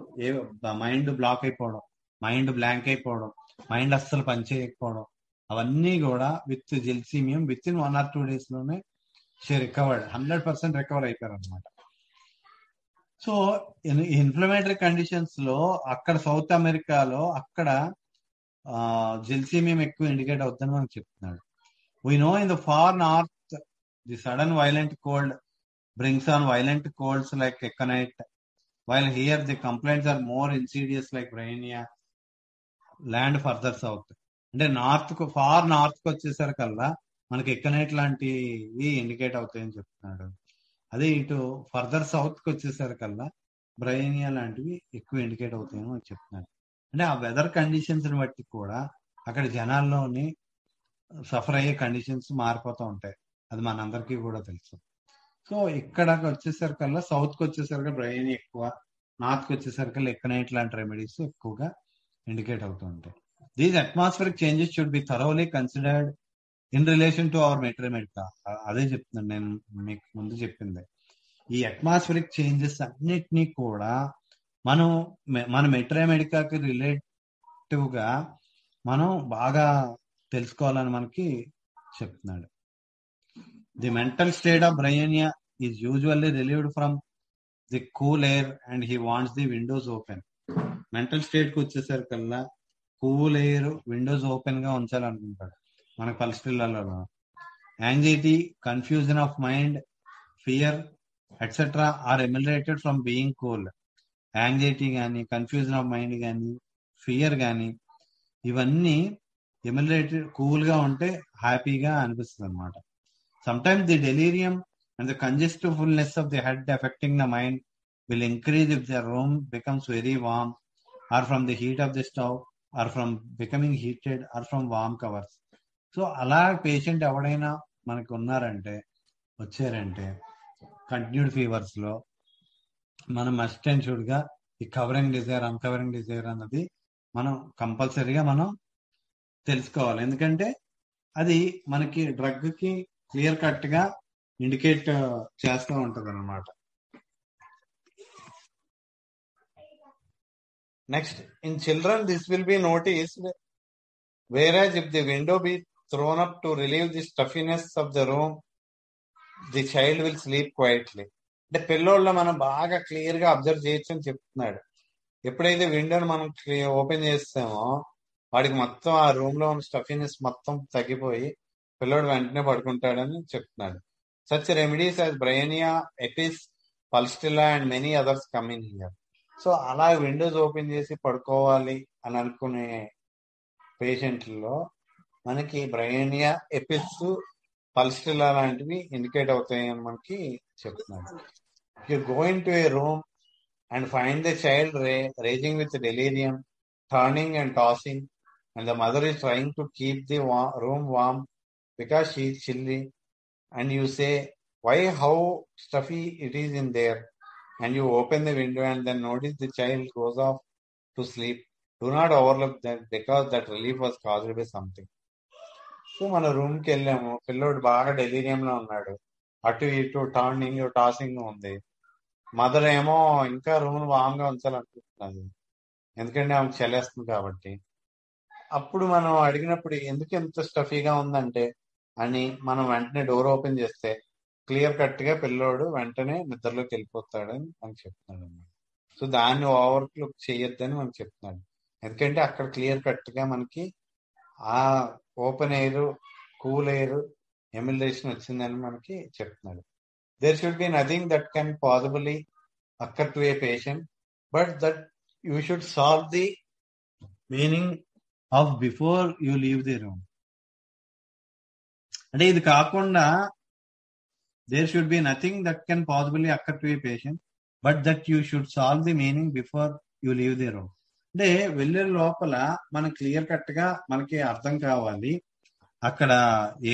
మైండ్ బ్లాక్ అయిపోవడం, మైండ్ బ్లాంక్ అయిపోవడం, మైండ్ అస్సలు పనిచేయకపోవడం, అవన్నీ కూడా with gelsemium with in 1 or 2 days లోనే షీ రికవర్డ్, 100% రికవర్ అయిపోయారు అనమాట. సో ఇన్ఫ్లమేటరీ కండిషన్స్ లో అక్కడ సౌత్ అమెరికాలో అక్కడ జెల్సీమియం ఎక్కువ ఇండికేట్ అవుతుందని మనకు చెప్తున్నాడు. We know in the far north the sudden violent cold brings on violent colds like aconite, while here the complaints are more insidious like bryonia. Land further south అంటే ఫార్ నార్త్ కు వచ్చేసరికల్లా మనకి ఎకనైట్ లాంటివి ఇండికేట్ అవుతాయని చెప్తున్నాడు. అదే ఇటు ఫర్దర్ సౌత్ కి వచ్చేసరికల్లా బ్రయోనియా లాంటివి ఎక్కువ ఇండికేట్ అవుతాయని మనకు చెప్తున్నాడు. అంటే ఆ వెదర్ కండిషన్స్ ని బట్టి కూడా అక్కడ జనాల్లోని సఫర్ అయ్యే కండిషన్స్ మారిపోతూ ఉంటాయి. అది మనందరికీ కూడా తెలుసు. సో ఇక్కడ వచ్చేసరికల్లా సౌత్ కి వచ్చేసరికి బ్రయోనియా ఎక్కువ, నార్త్ కి వచ్చేసరికి ఎకనైట్ లాంటి రెమెడీస్ ఎక్కువగా ఇండికేట్ అవుతూ ఉంటాయి. These atmospheric changes should be thoroughly considered in relation to our materia medica. అదే చెప్తున్నాను నేను మీకు ముందు చెప్పింది. ఈ అట్మాస్ఫిరిక్ చేంజెస్ అన్నిటినీ కూడా మన మెట్రమెడికాకి రిలేటివ్ గా మనం బాగా తెలుసుకోవాలని మనకి చెప్తున్నాడు. The mental state of bryonia is usually relieved from the cool air and he wants the windows open. Mental state కి వచ్చేసరికల్లా కూల్ ఎయిర్, విండోస్ ఓపెన్ గా ఉంచాలనుకుంటాడు మన పరిస్థితులలో. Anxiety, confusion of mind, fear etcetera are ameliorated from being cool. Anxiety కానీ, కన్ఫ్యూజన్ ఆఫ్ మైండ్ కానీ, ఫియర్ కానీ ఇవన్నీ ఎమిలేటెడ్, కూల్ గా ఉంటే హ్యాపీగా అనిపిస్తుంది అనమాట. Sometimes the delirium and the congestiveness of the head affecting the mind will increase if the room becomes very warm, or from the heat of the stove, or from becoming heated, or from warm covers. So అలా పేషెంట్ ఎవడైనా మనకి వచ్చారంటే కంటిన్యూడ్ ఫీవర్స్ లో మనం మస్ట్ అండ్ షుడ్ గా ఈ కవరింగ్ డిజైర్, అన్కవరింగ్ డిజైర్ అన్నది మనం కంపల్సరీగా మనం తెలుసుకోవాలి. ఎందుకంటే అది మనకి డ్రగ్ కి క్లియర్ కట్ గా ఇండికేట్ చేస్తూ ఉంటది అనమాట. Next, in children this will be noticed whereas if the window be thrown up to relieve the stuffiness of the room the child will sleep quietly. అంటే పిల్లోళ్ళ మనం బాగా క్లియర్ గా అబ్జర్వ్ చేయొచ్చు అని చెప్తున్నాడు. ఎప్పుడైతే విండోని మనం ఓపెన్ చేస్తామో వాడికి మొత్తం ఆ రూమ్ లో ఉన్న స్టఫీనెస్ మొత్తం తగ్గిపోయి పిల్లోడు వెంటనే పడుకుంటాడని చెప్తున్నాడు. Such remedies as Bryonia, Apis, Pulsatilla and many others come in here. So అలా విండోస్ ఓపెన్ చేసి పడుకోవాలి అని అనుకునే పేషెంట్లలో మనకి బ్రయోనియా, ఎపిస్, పల్స్టిలా లాంటివి ఇండికేట్ అవుతాయి అని మనకి చెప్తున్నాడు. You go into a room and find the child raging with delirium, turning and tossing, and the mother is trying to keep the room warm because she is chilly, and you say, why, how stuffy it is in there, and you open the window and then notice the child goes off to sleep. Do not overlook that because that relief was caused by something. So మన రూమ్ కి వెళ్ళాము, పిల్లోడు బాగా డెలీరియం లో ఉన్నాడు, అటు ఇటు టర్నింగ్ టాసింగ్ ఉంది. మదర్ ఏమో ఇంకా రూమ్ వామ్ గా ఉంచాలనుకుంటున్నది, ఎందుకంటే ఆమెకు చలేస్తుంది కాబట్టి. అప్పుడు మనం అడిగినప్పుడు ఎందుకు ఎంత స్టఫీగా ఉందంటే అని మనం వెంటనే డోర్ ఓపెన్ చేస్తే క్లియర్ కట్ గా పిల్లోడు వెంటనే నిద్రలోకి వెళ్ళిపోతాడని మనకు చెప్తున్నాడు అన్నమాట. సో దాన్ని ఓవర్ లుక్ చేయొద్దని మనకు చెప్తున్నాడు. ఎందుకంటే అక్కడ క్లియర్ కట్ గా మనకి ఆ open air, cool air amelioration వచ్చిందని మనకి చెప్తున్నాడు. There should be nothing that can possibly occur to a patient, but that you should solve the meaning of before you leave the room. అంటే ఇది కాకుండా there should be nothing that can possibly occur to a patient, but that you should solve the meaning before you leave the room. అంటే వెళ్ళే లోపల మనకి క్లియర్ కట్ గా మనకి అర్థం కావాలి, అక్కడ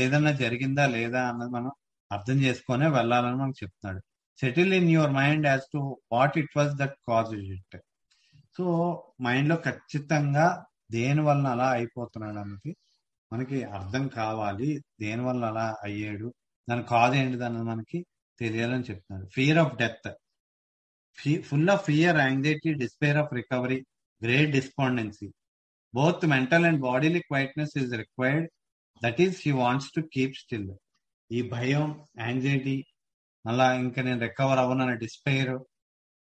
ఏదన్నా జరిగిందా లేదా అన్నది మనం అర్థం చేసుకునే వెళ్ళాలని మనకు చెప్తున్నాడు. Settle in your mind as to what it was that cause it. So mind లో ఖచ్చితంగా దేని వలన అలా అయిపోతున్నాడు అన్నది మనకి అర్థం కావాలి. దేని వల్ల అలా అయ్యాడు, దాని కాజ్ ఏంటిదన్నది మనకి తెలియాలని చెప్తున్నారు. Fear of death, full of fear, anxiety, despair of recovery, great despondency, both mental and bodily quietness is required, that is he wants to keep still. ఈ భయం, యాంగ్జైటీ, అలా ఇంకా నేను రికవర్ అవ్వనన్న డిస్పైర్,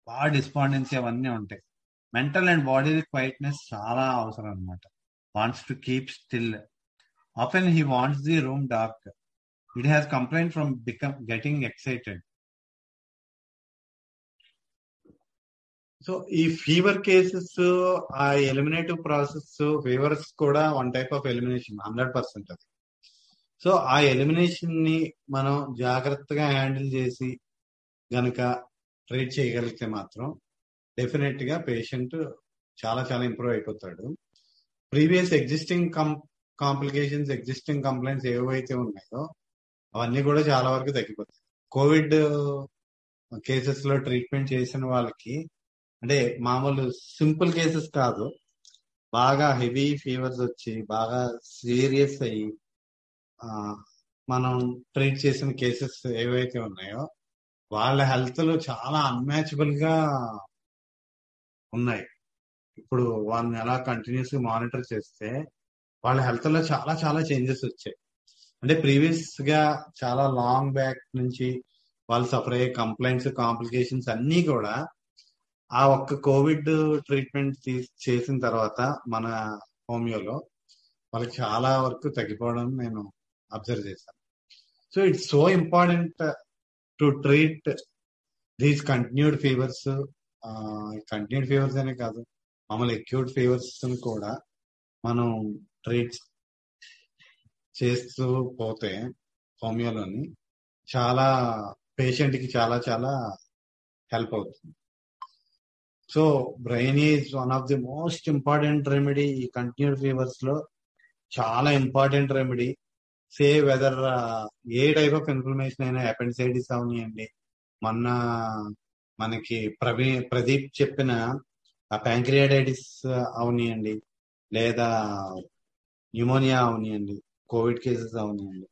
బాగా డిస్పాండెన్సీ అవన్నీ ఉంటాయి. మెంటల్ అండ్ బాడీ క్వైట్నెస్ చాలా అవసరం అనమాట. Wants to keep still. Often he wants the room dark. It has complaint from getting excited. So ఈ ఫీవర్ కేసెస్, ఆ ఎలిమినేటివ్ ప్రాసెస్, ఫీవర్స్ కూడా వన్ టైప్ ఆఫ్ ఎలిమినేషన్ 100% అది. సో ఆ ఎలిమినేషన్ ని మనం జాగ్రత్తగా హ్యాండిల్ చేసి గనక ట్రీట్ చేయగలిగితే మాత్రం డెఫినెట్ గా పేషెంట్ చాలా చాలా ఇంప్రూవ్ అయిపోతాడు. Previous existing complications, existing complaints ఏవైతే ఉన్నాయో అవన్నీ కూడా చాలా వరకు తగ్గిపోతాయి. కోవిడ్ కేసెస్ లో ట్రీట్మెంట్ చేసిన వాళ్ళకి, అంటే మామూలు సింపుల్ కేసెస్ కాదు, బాగా హెవీ ఫీవర్స్ వచ్చి బాగా సీరియస్ అయ్యి మనం ట్రీట్ చేసిన కేసెస్ ఏవైతే ఉన్నాయో వాళ్ళ హెల్త్ లో చాలా అన్మ్యాచబుల్ గా ఉన్నాయి. ఇప్పుడు వాళ్ళని ఎలా కంటిన్యూస్ గా మానిటర్ చేస్తే వాళ్ళ హెల్త్ లో చాలా చాలా చేంజెస్ వచ్చాయి. అంటే ప్రీవియస్ గా చాలా లాంగ్ బ్యాక్ నుంచి వాళ్ళు సఫర్ అయ్యే కంప్లైంట్స్, కాంప్లికేషన్స్ అన్నీ కూడా ఆ ఒక్క కోవిడ్ ట్రీట్మెంట్ చేసిన తర్వాత మన హోమియోలో వాళ్ళకి చాలా వరకు తగ్గిపోవడం నేను అబ్జర్వ్ చేశాను. So it's so important to treat these continued fevers. Continued fevers అనే కాదు, మామూలు అక్యూట్ ఫీవర్స్ కూడా మనం ట్రీట్ చేస్తూ పోతే హోమియోలోని చాలా పేషెంట్ కి చాలా చాలా హెల్ప్ అవుతుంది. So brain is one of the most important remedy. ఈ కంటిన్యూడ్ ఫీవర్స్ లో చాలా important remedy. Say whether A type of inflammation అయినా, అపెండిసైటిస్ అవనియండి, మొన్న మనకి ప్రదీప్ చెప్పిన ఆ ప్యాంక్రియాటైటిస్ అవనియండి, లేదా న్యూమోనియా అవనియండి, కోవిడ్ కేసెస్ అవనియండి,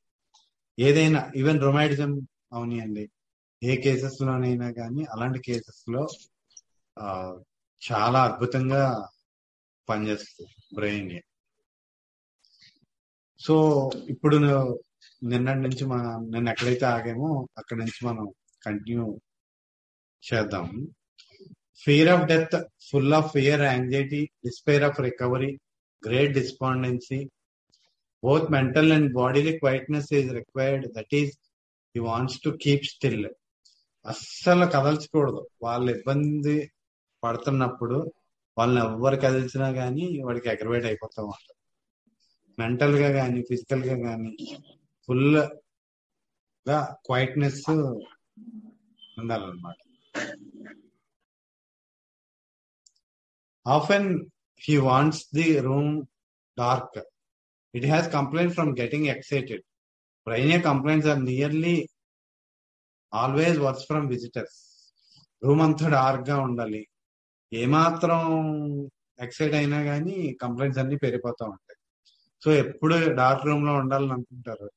ఏదైనా ఈవెన్ రొమాటిజం అవనియండి, ఏ కేసెస్ లోనైనా కానీ అలాంటి కేసెస్ లో చాలా అద్భుతంగా పనిచేస్తుంది బ్రెయిన్. సో ఇప్పుడు నిన్నటి నుంచి నిన్న ఎక్కడైతే ఆగామో అక్కడి నుంచి మనం కంటిన్యూ చేద్దాం. Fear of death, full of fear, anxiety, despair of recovery, great despondency, both mental and bodily quietness is required, that is he wants to keep still. అస్సలు కదల్చకూడదు. వాళ్ళు ఇబ్బంది పడుతున్నప్పుడు వాళ్ళని ఎవ్వరు కదిల్చినా గానీ వాడికి అగ్రవేట్ అయిపోతూ ఉంటారు. మెంటల్ గా కానీ ఫిజికల్ గా కానీ ఫుల్ గా క్వైట్నెస్ ఉండాలన్నమాట. Often he wants the room dark. It has complaint from getting excited. Brain complaints are nearly always works from visitors. Room అంతా డార్క్ గా ఉండాలి. ఏమాత్రం ఎక్సైట్ అయినా కానీ కంప్లైంట్స్ అన్ని పెరిగిపోతూ ఉంటాయి. సో ఎప్పుడు డార్క్ రూమ్ లో ఉండాలని అనుకుంటారు.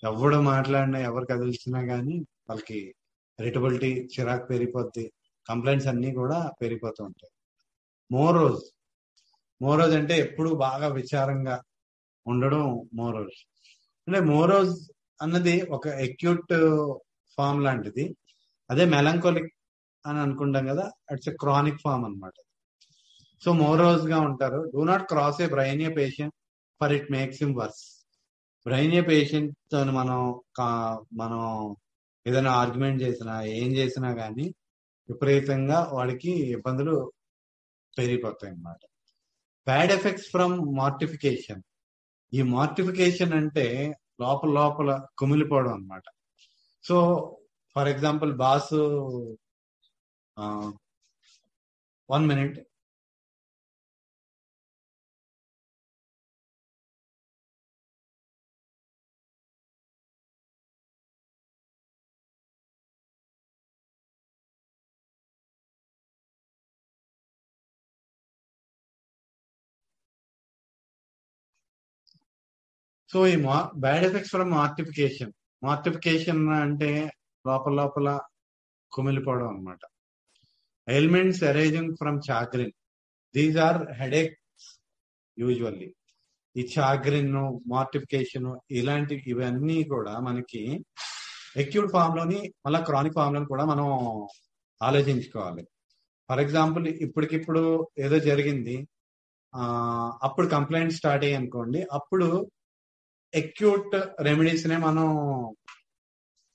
ఎవడు మాట్లాడినా, ఎవరు కదిలిచినా కానీ వాళ్ళకి ఇరిటబిలిటీ, చిరాకు పెరిగిపోద్ది. కంప్లైంట్స్ అన్ని కూడా పెరిగిపోతూ ఉంటాయి. మోరోజ్ అంటే ఎప్పుడు బాగా విచారంగా ఉండడం మోరోజ్. అంటే మోరోజ్ అన్నది ఒక అక్యూట్ ఫామ్ లాంటిది. అదే మెలంకోలిక్ అని అనుకుంటాం కదా, ఇట్స్ ఎ క్రానిక్ ఫామ్ అనమాట. సో మోరోజ్ గా ఉంటారు. Do not cross a Bryonia patient for it makes him worse. Bryonia patient తో మనం ఏదైనా ఆర్గ్యుమెంట్ చేసినా, ఏం చేసినా కానీ విపరీతంగా వాడికి ఇబ్బందులు పెరిగిపోతాయి అన్నమాట. Bad effects from mortification. ఈ మార్టిఫికేషన్ అంటే లోపల లోపల కుమిలిపోవడం అనమాట. So for example boss 1 minute. So ఈ బ్యాడ్ ఎఫెక్ట్స్ ఫ్రమ్ మార్టిఫికేషన్ అంటే లోపల కుమిలిపోవడం అనమాట. Ailments arising from chagrin, these are headaches usually. ఈ చాగ్రిన్, మార్టిఫికేషన్ ఇవన్నీ కూడా మనకి అక్యూట్ ఫామ్ లోని మళ్ళీ క్రానిక్ ఫామ్ లోని కూడా మనం ఆలోచించుకోవాలి. ఫర్ ఎగ్జాంపుల్ ఇప్పటికిప్పుడు ఏదో జరిగింది, అప్పుడు కంప్లైంట్ స్టార్ట్ అయ్యి అనుకోండి, అప్పుడు అక్యూట్ రెమెడీస్ నే మనం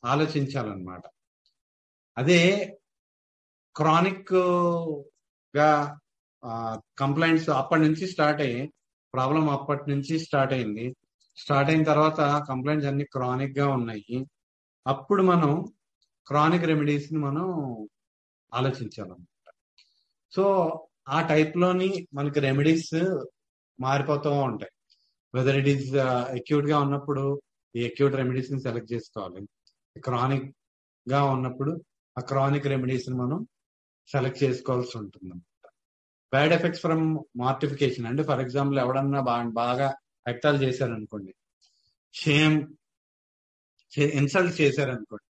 ఆలోచించాలన్నమాట. అదే క్రానిక్ గా కంప్లైంట్స్ అప్పటి నుంచి స్టార్ట్ అయ్యి, ప్రాబ్లం అప్పటి నుంచి స్టార్ట్ అయింది, స్టార్ట్ అయిన తర్వాత కంప్లైంట్స్ అన్ని క్రానిక్ గా ఉన్నాయి, అప్పుడు మనం క్రానిక్ రెమెడీస్ ని మనం ఆలోచించాలన్నమాట. సో ఆ టైప్ లోని మనకి రెమెడీస్ మారిపోతూ ఉంటాయి. వెదర్ ఇట్ ఈస్ అక్యూట్ గా ఉన్నప్పుడు ఈ అక్యూట్ రెమెడీస్ ని సెలెక్ట్ చేసుకోవాలి, క్రానిక్ గా ఉన్నప్పుడు ఆ క్రానిక్ రెమెడీస్ ని మనం సెలెక్ట్ చేసుకోవాల్సి ఉంటుంది అనమాట. బ్యాడ్ ఎఫెక్ట్స్ ఫ్రమ్ మార్టిఫికేషన్ అంటే ఫర్ ఎగ్జాంపుల్ ఎవడన్నా బాగా ఎక్టాలు చేశారనుకోండి, షేమ్ ఇన్సల్ట్ చేశారనుకోండి,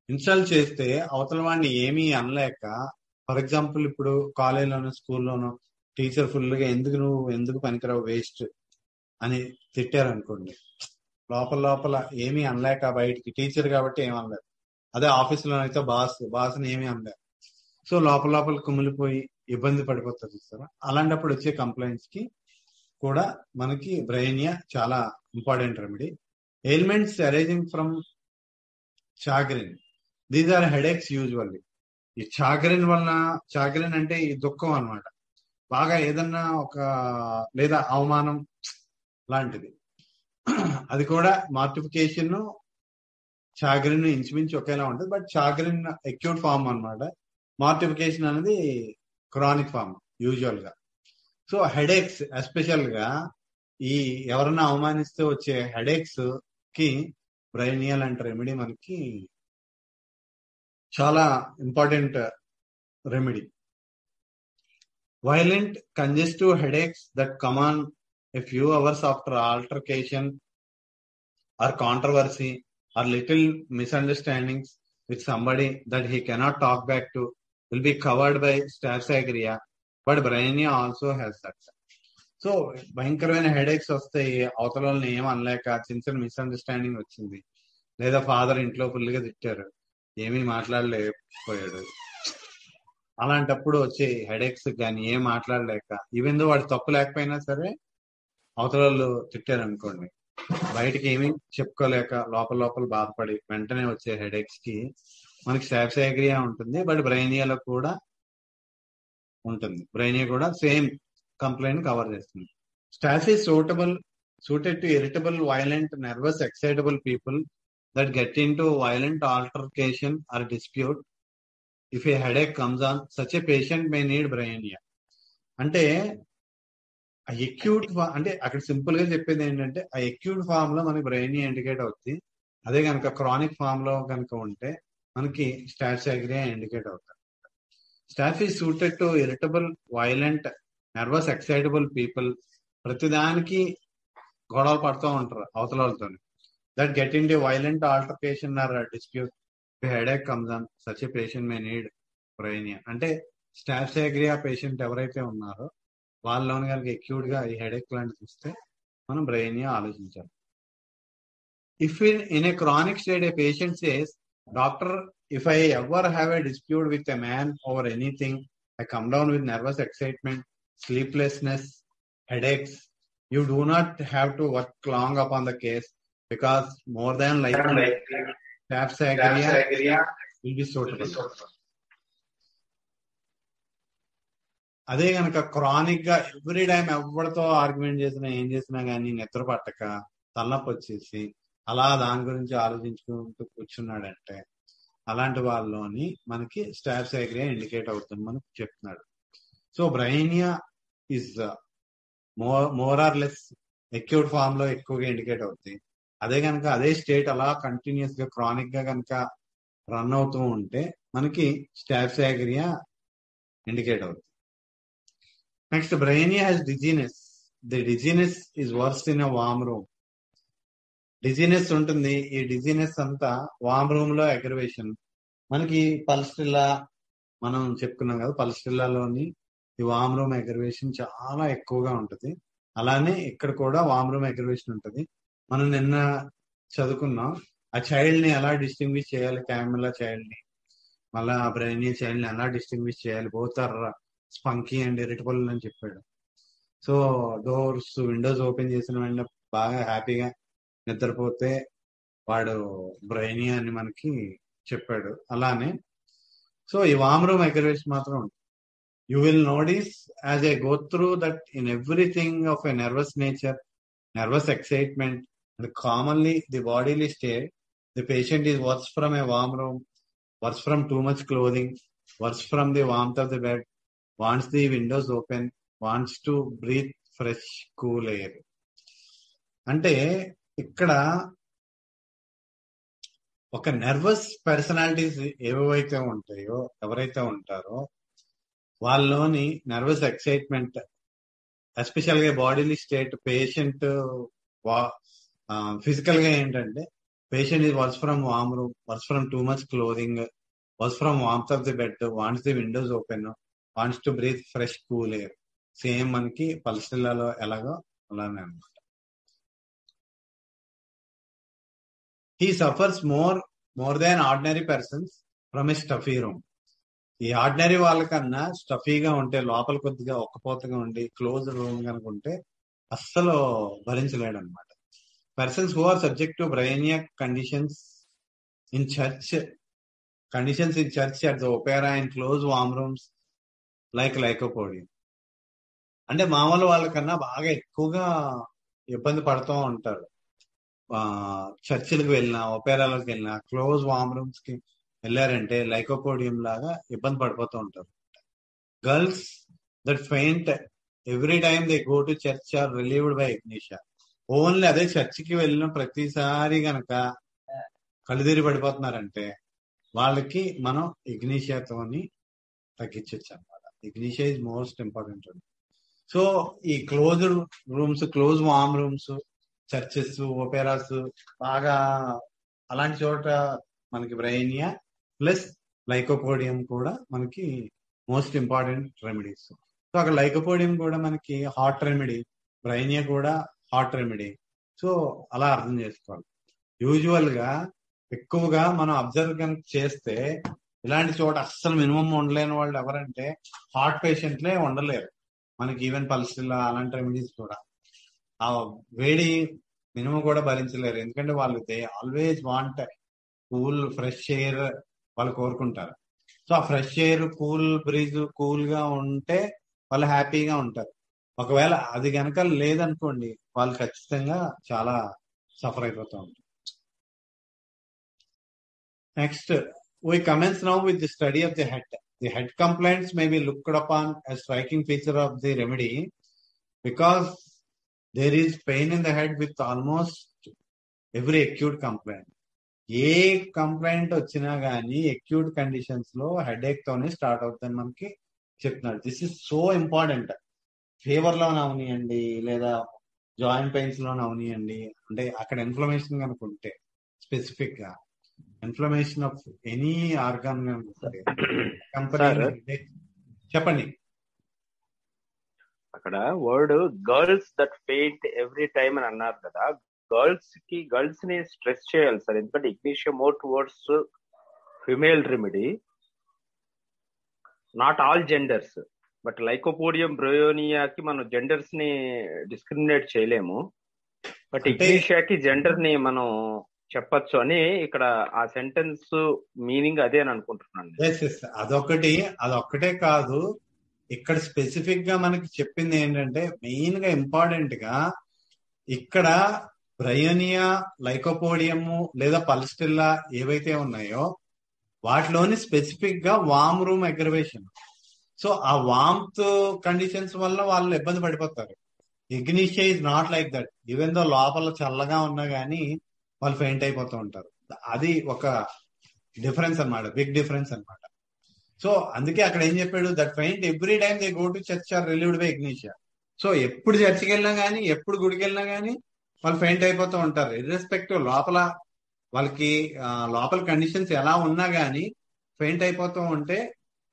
ఇన్సల్ట్ చేస్తే అవతల వాడిని ఏమీ అనలేక, ఫర్ ఎగ్జాంపుల్ ఇప్పుడు కాలేజీలోనో స్కూల్లోనో టీచర్ ఫుల్ గా ఎందుకు పనికిరావు వేస్ట్ అని తిట్టారనుకోండి, లోపల ఏమీ అనలేక బయటికి, టీచర్ కాబట్టి ఏమి అనలేదు. అదే ఆఫీసులో అయితే బాస్ని ఏమీ అనలేదు. సో లోపల కుమిలిపోయి ఇబ్బంది పడిపోతుంది చూస్తారా. అలాంటప్పుడు వచ్చే కంప్లైంట్స్ కి కూడా మనకి బ్రెయినియా చాలా important remedy. Ailments arising from chagrin, these are headaches usually. ఈ చాగ్రిన్ అంటే ఈ దుఃఖం అన్నమాట, బాగా ఏదన్నా లేదా అవమానం లాంటిది. అది కూడా మార్టిఫికేషన్, చాగ్రిన్ ఇంచుమించు ఒకేలా ఉంటుంది, బట్ చాగ్రిన్ అక్యూట్ ఫామ్ అన్నమాట, మార్టిఫికేషన్ అనేది క్రానిక్ ఫామ్ యూజువల్ గా. సో హెడేక్స్ ఎస్పెషల్ గా ఈ ఎవరన్నా అవమానిస్తే వచ్చే హెడేక్స్ కి బ్రెయినియా లాంటి రెమెడీ మనకి చాలా important remedy. Violent congestive headaches that come on a few hours after altercation or controversy or little misunderstandings with somebody that he cannot talk back to will be covered by staphysagria, but brainia also has that. So భయంకరమైన హెడేక్స్ వస్తాయి, అవతల వాళ్ళని ఏం అనలేక, చిన్న మిస్అండర్స్టాండింగ్ వచ్చింది, లేదా ఫాదర్ ఇంట్లో ఫుల్ గా తిట్టారు, ఏమీ మాట్లాడలేకపోయాడు, అలాంటప్పుడు వచ్చే హెడేక్స్ కానీ ఏం మాట్లాడలేక, ఈవెన్ దో వాడు తప్పు లేకపోయినా సరే అవతల వాళ్ళు తిట్టారు అనుకోండి, బయటకి ఏమీ చెప్పుకోలేక లోపల బాధపడి వెంటనే వచ్చే హెడేక్స్ కి మనకి స్టాఫిసాగ్రియా ఉంటుంది, బట్ బ్రెయినియాలో కూడా ఉంటుంది. బ్రెయినియా కూడా సేమ్ కంప్లైంట్ కవర్ చేస్తుంది. Staff is suited to irritable, violent, nervous, excitable people that get into violent altercation or dispute. If a headache comes on, such a patient may need brainia. అంటే ఆ అక్యూట్ అంటే అక్కడ సింపుల్ గా చెప్పేది ఏంటంటే, ఆ అక్యూట్ ఫామ్ లో మనకి బ్రెయినియా ఇండికేట్ అవుతుంది, అదే కనుక క్రానిక్ ఫామ్ లో కనుక ఉంటే మనకి స్టాఫిసాగ్రియా ఇండికేట్ అవుతుంది. Staff is suited to irritable, violent, nervous, excitable people, ప్రతిదానికి గొడవలు పడుతూ ఉంటారు అవతల వాళ్ళతో, that get into violent altercation or dispute. If a headache comes on, such a patient may need brainia. అంటే స్టాఫిసాగ్రియా పేషెంట్ ఎవరైతే ఉన్నారో వాళ్ళలోని కనుక అక్యూట్ గా ఈ హెడేక్ లాంటిది వస్తే మనం బ్రెయినియా ఆలోచించాలి. If in a chronic state A patient says, doctor, if I ever have a dispute with a man over anything, I come down with nervous excitement, sleeplessness, headaches, you do not have to work long upon the case, because more than likely staphysagria will be suitable. అదే కనుక క్రానిక్ గా ఎవ్రీ టైం ఎవరితో ఆర్గ్యుమెంట్ చేసినా ఏం చేసినా కానీ నిద్ర పట్టక తలనొప్పి వచ్చేసి అలా దాని గురించి ఆలోచించుకుంటూ కూర్చున్నాడంటే అలాంటి వాళ్ళలోని మనకి స్టాఫిసాగ్రియా ఇండికేట్ అవుతుంది మనకు చెప్తున్నాడు. So Bryonia is more or less acute form లో ఎక్కువగా ఇండికేట్ అవుతుంది. అదే కనుక అదే స్టేట్ అలా కంటిన్యూస్ గా క్రానిక్ గా కనుక రన్ అవుతూ ఉంటే మనకి స్టాఫిసాగ్రియా ఇండికేట్ అవుతుంది. Next, Bryonia has dizziness. The dizziness is worse in a warm room. Dizziness ఉంటుంది. ఈ డిజీనెస్ అంతా వామ్ రూమ్ లో అగ్రవేషన్. మనకి పల్స్టిల్లా మనం చెప్పుకున్నాం కదా, పల్స్టిల్లాలోని ఈ వామ్ రూమ్ అగ్రవేషన్ చాలా ఎక్కువగా ఉంటుంది. అలానే ఇక్కడ కూడా వామ్ రూమ్ అగ్రవేషన్ ఉంటుంది. మనం నిన్న చదువుకున్నాం ఆ చైల్డ్ ని ఎలా డిస్టింగ్విష్ చేయాలి, క్యామిలా చైల్డ్ ని మళ్ళా బ్రెయినీ చైల్డ్ ని ఎలా డిస్టింగ్విష్ చేయాలి, బోత్ ఆర్ స్పంకీ అండ్ ఇరిటబుల్ అని చెప్పాడు. సో డోర్స్ విండోస్ ఓపెన్ చేసిన వెంటనే బాగా హ్యాపీగా నిద్రపోతే వాడు బ్రెయినీ అని మనకి చెప్పాడు. అలానే సో ఈ వామ్ రూమ్ అగ్రవేషన్ మాత్రం ఉంటుంది. You will notice as I go through that in everything of a nervous nature, nervous excitement, and commonly the bodily state, the patient is worse from a warm room, worse from too much clothing, worse from the warmth of the bed, wants the windows open, wants to breathe fresh, cool air. అంటే ఇక్కడ ఒక నర్వస్ పర్సనాలిటీస్ ఏవైతే ఉంటాయో, ఎవరైతే ఉంటారో వాళ్ళలోని నర్వస్ ఎక్సైట్మెంట్, ఎస్పెషల్ గా బాడీలీ స్టేట్, పేషెంట్ ఫిజికల్ గా ఏంటంటే patient is worse from warm room, worse from too much clothing, worse from warmth of the bed, wants the windows open, wants to breathe fresh cool air. Same మనకి పల్స్టిల్లాలో ఎలాగో అలానే అనమాట. He suffers more than ordinary persons from a stuffy room. ఈ ఆర్డినరీ వాళ్ళకన్నా స్టఫీగా ఉంటే, లోపల కొద్దిగా ఒక్కపోతగా ఉండి క్లోజ్ రూమ్ కనుక ఉంటే అస్సలు భరించలేడు అనమాట. Persons who are subject to Bryonia conditions in church at the opera in close warm rooms like Lycopodium. అంటే మామూలు వాళ్ళకన్నా బాగా ఎక్కువగా ఇబ్బంది పడుతూ ఉంటారు. చర్చిలకు వెళ్ళినా, ఒపేరాలకు వెళ్ళినా, క్లోజ్ వామ్ రూమ్స్ కి వెళ్ళారంటే లైకోపోడియం లాగా ఇబ్బంది పడిపోతూ ఉంటారు. Girls that faint every time they go to church are relieved by Ignatia. Only అదే చర్చికి వెళ్ళిన ప్రతిసారి గనక కళ్ళుదిరి పడిపోతున్నారంటే వాళ్ళకి మనం ఇగ్నిషియాతోని తగ్గించవచ్చు అనమాట. ఇగ్నిషియా ఇస్ మోస్ట్ ఇంపార్టెంట్. సో ఈ closed rooms, close warm rooms, churches, ఒపేరాస్ బాగా అలాంటి చోట మనకి బ్రెయినియా ప్లస్ లైకోపోడియం కూడా మనకి మోస్ట్ ఇంపార్టెంట్ రెమెడీస్. సో అక్కడ లైకోపోడియం కూడా మనకి హాట్ రెమెడీ, బ్రెయినియా కూడా హాట్ రెమెడీ. సో అలా అర్థం చేసుకోవాలి. యూజువల్ గా ఎక్కువగా మనం అబ్జర్వ్ కనుక చేస్తే ఇలాంటి చోట అస్సలు మినిమం ఉండలేని వాళ్ళు ఎవరంటే హార్ట్ పేషెంట్లే ఉండలేరు. మనకి ఈవెన్ పల్స్టిల్లా అలాంటి రెమెడీస్ కూడా ఆ వేడి మినిమం కూడా భరించలేరు. ఎందుకంటే వాళ్ళు they always want cool fresh air వాళ్ళు కోరుకుంటారు. సో ఆ fresh air, cool breeze, cool గా ఉంటే వాళ్ళు హ్యాపీగా ఉంటారు. ఒకవేళ అది కనుక లేదనుకోండి వాళ్ళు ఖచ్చితంగా చాలా సఫర్ అయిపోతూ ఉంటారు. Next we commence now with the study of the head. The head complaints may be looked upon as striking feature of the remedy because there is pain in the head with almost every acute complaint. A complaint వచ్చినా గానీ అక్యూట్ కండిషన్స్ లో హెడేక్ తోనే స్టార్ట్ అవుతుంది మనకి చెప్తున్నాడు. This is so important. Fever లోనే అవనియండి లేదా జాయింట్ పెయిన్స్ లోనే అవనియండి, అంటే అక్కడ ఇన్ఫ్లమేషన్ కనుక ఉంటే, స్పెసిఫిక్ గా ఇన్ఫ్లమేషన్ ఆఫ్ ఎనీ ఆర్గాన్ చెప్పండి. అక్కడ word girls that faint every time అని అన్నారు కదా, గర్ల్స్ ని స్ట్రెస్ చేయాలి సార్. ఎందుకంటే Ignatia more towards female remedy, not all genders. But Lycopodium బ్రయోనియాకి మనం జెండర్స్ ని డిస్క్రిమినేట్ చేయలేము, బట్ ఇగ్నిషియాకి జెండర్ ని మనం చెప్పచ్చు అని ఇక్కడ ఆ సెంటెన్స్ మీనింగ్ అదే అని అనుకుంటున్నాను. అదొక్కటే కాదు, ఇక్కడ స్పెసిఫిక్ గా మనకి చెప్పింది ఏంటంటే మెయిన్ గా ఇంపార్టెంట్ గా ఇక్కడ బ్రయోనియా, లైకోపోడియము లేదా పల్స్టిల్లా ఏవైతే ఉన్నాయో వాటిలోని స్పెసిఫిక్ గా వామ్ రూమ్ అగ్రవేషన్. సో ఆ వామ్త్ కండిషన్స్ వల్ల వాళ్ళు ఇబ్బంది పడిపోతారు. Ignatia is not like that. Even though లోపల చల్లగా ఉన్నా గానీ వాళ్ళు ఫెయింట్ అయిపోతూ ఉంటారు. అది ఒక డిఫరెన్స్ అన్నమాట, బిగ్ డిఫరెన్స్ అన్నమాట. సో అందుకే అక్కడ ఏం చెప్పాడు, that faint every time they go to church are relieved by Ignatia. So ఎప్పుడు చర్చికి వెళ్ళినా గానీ, ఎప్పుడు గుడికి వెళ్ళినా గానీ వాళ్ళు ఫెయింట్ అయిపోతూ ఉంటారు. ఇర్రెస్పెక్టివ్ లోపల వాళ్ళకి లోపల కండిషన్స్ ఎలా ఉన్నా గానీ ఫెయింట్ అయిపోతూ ఉంటే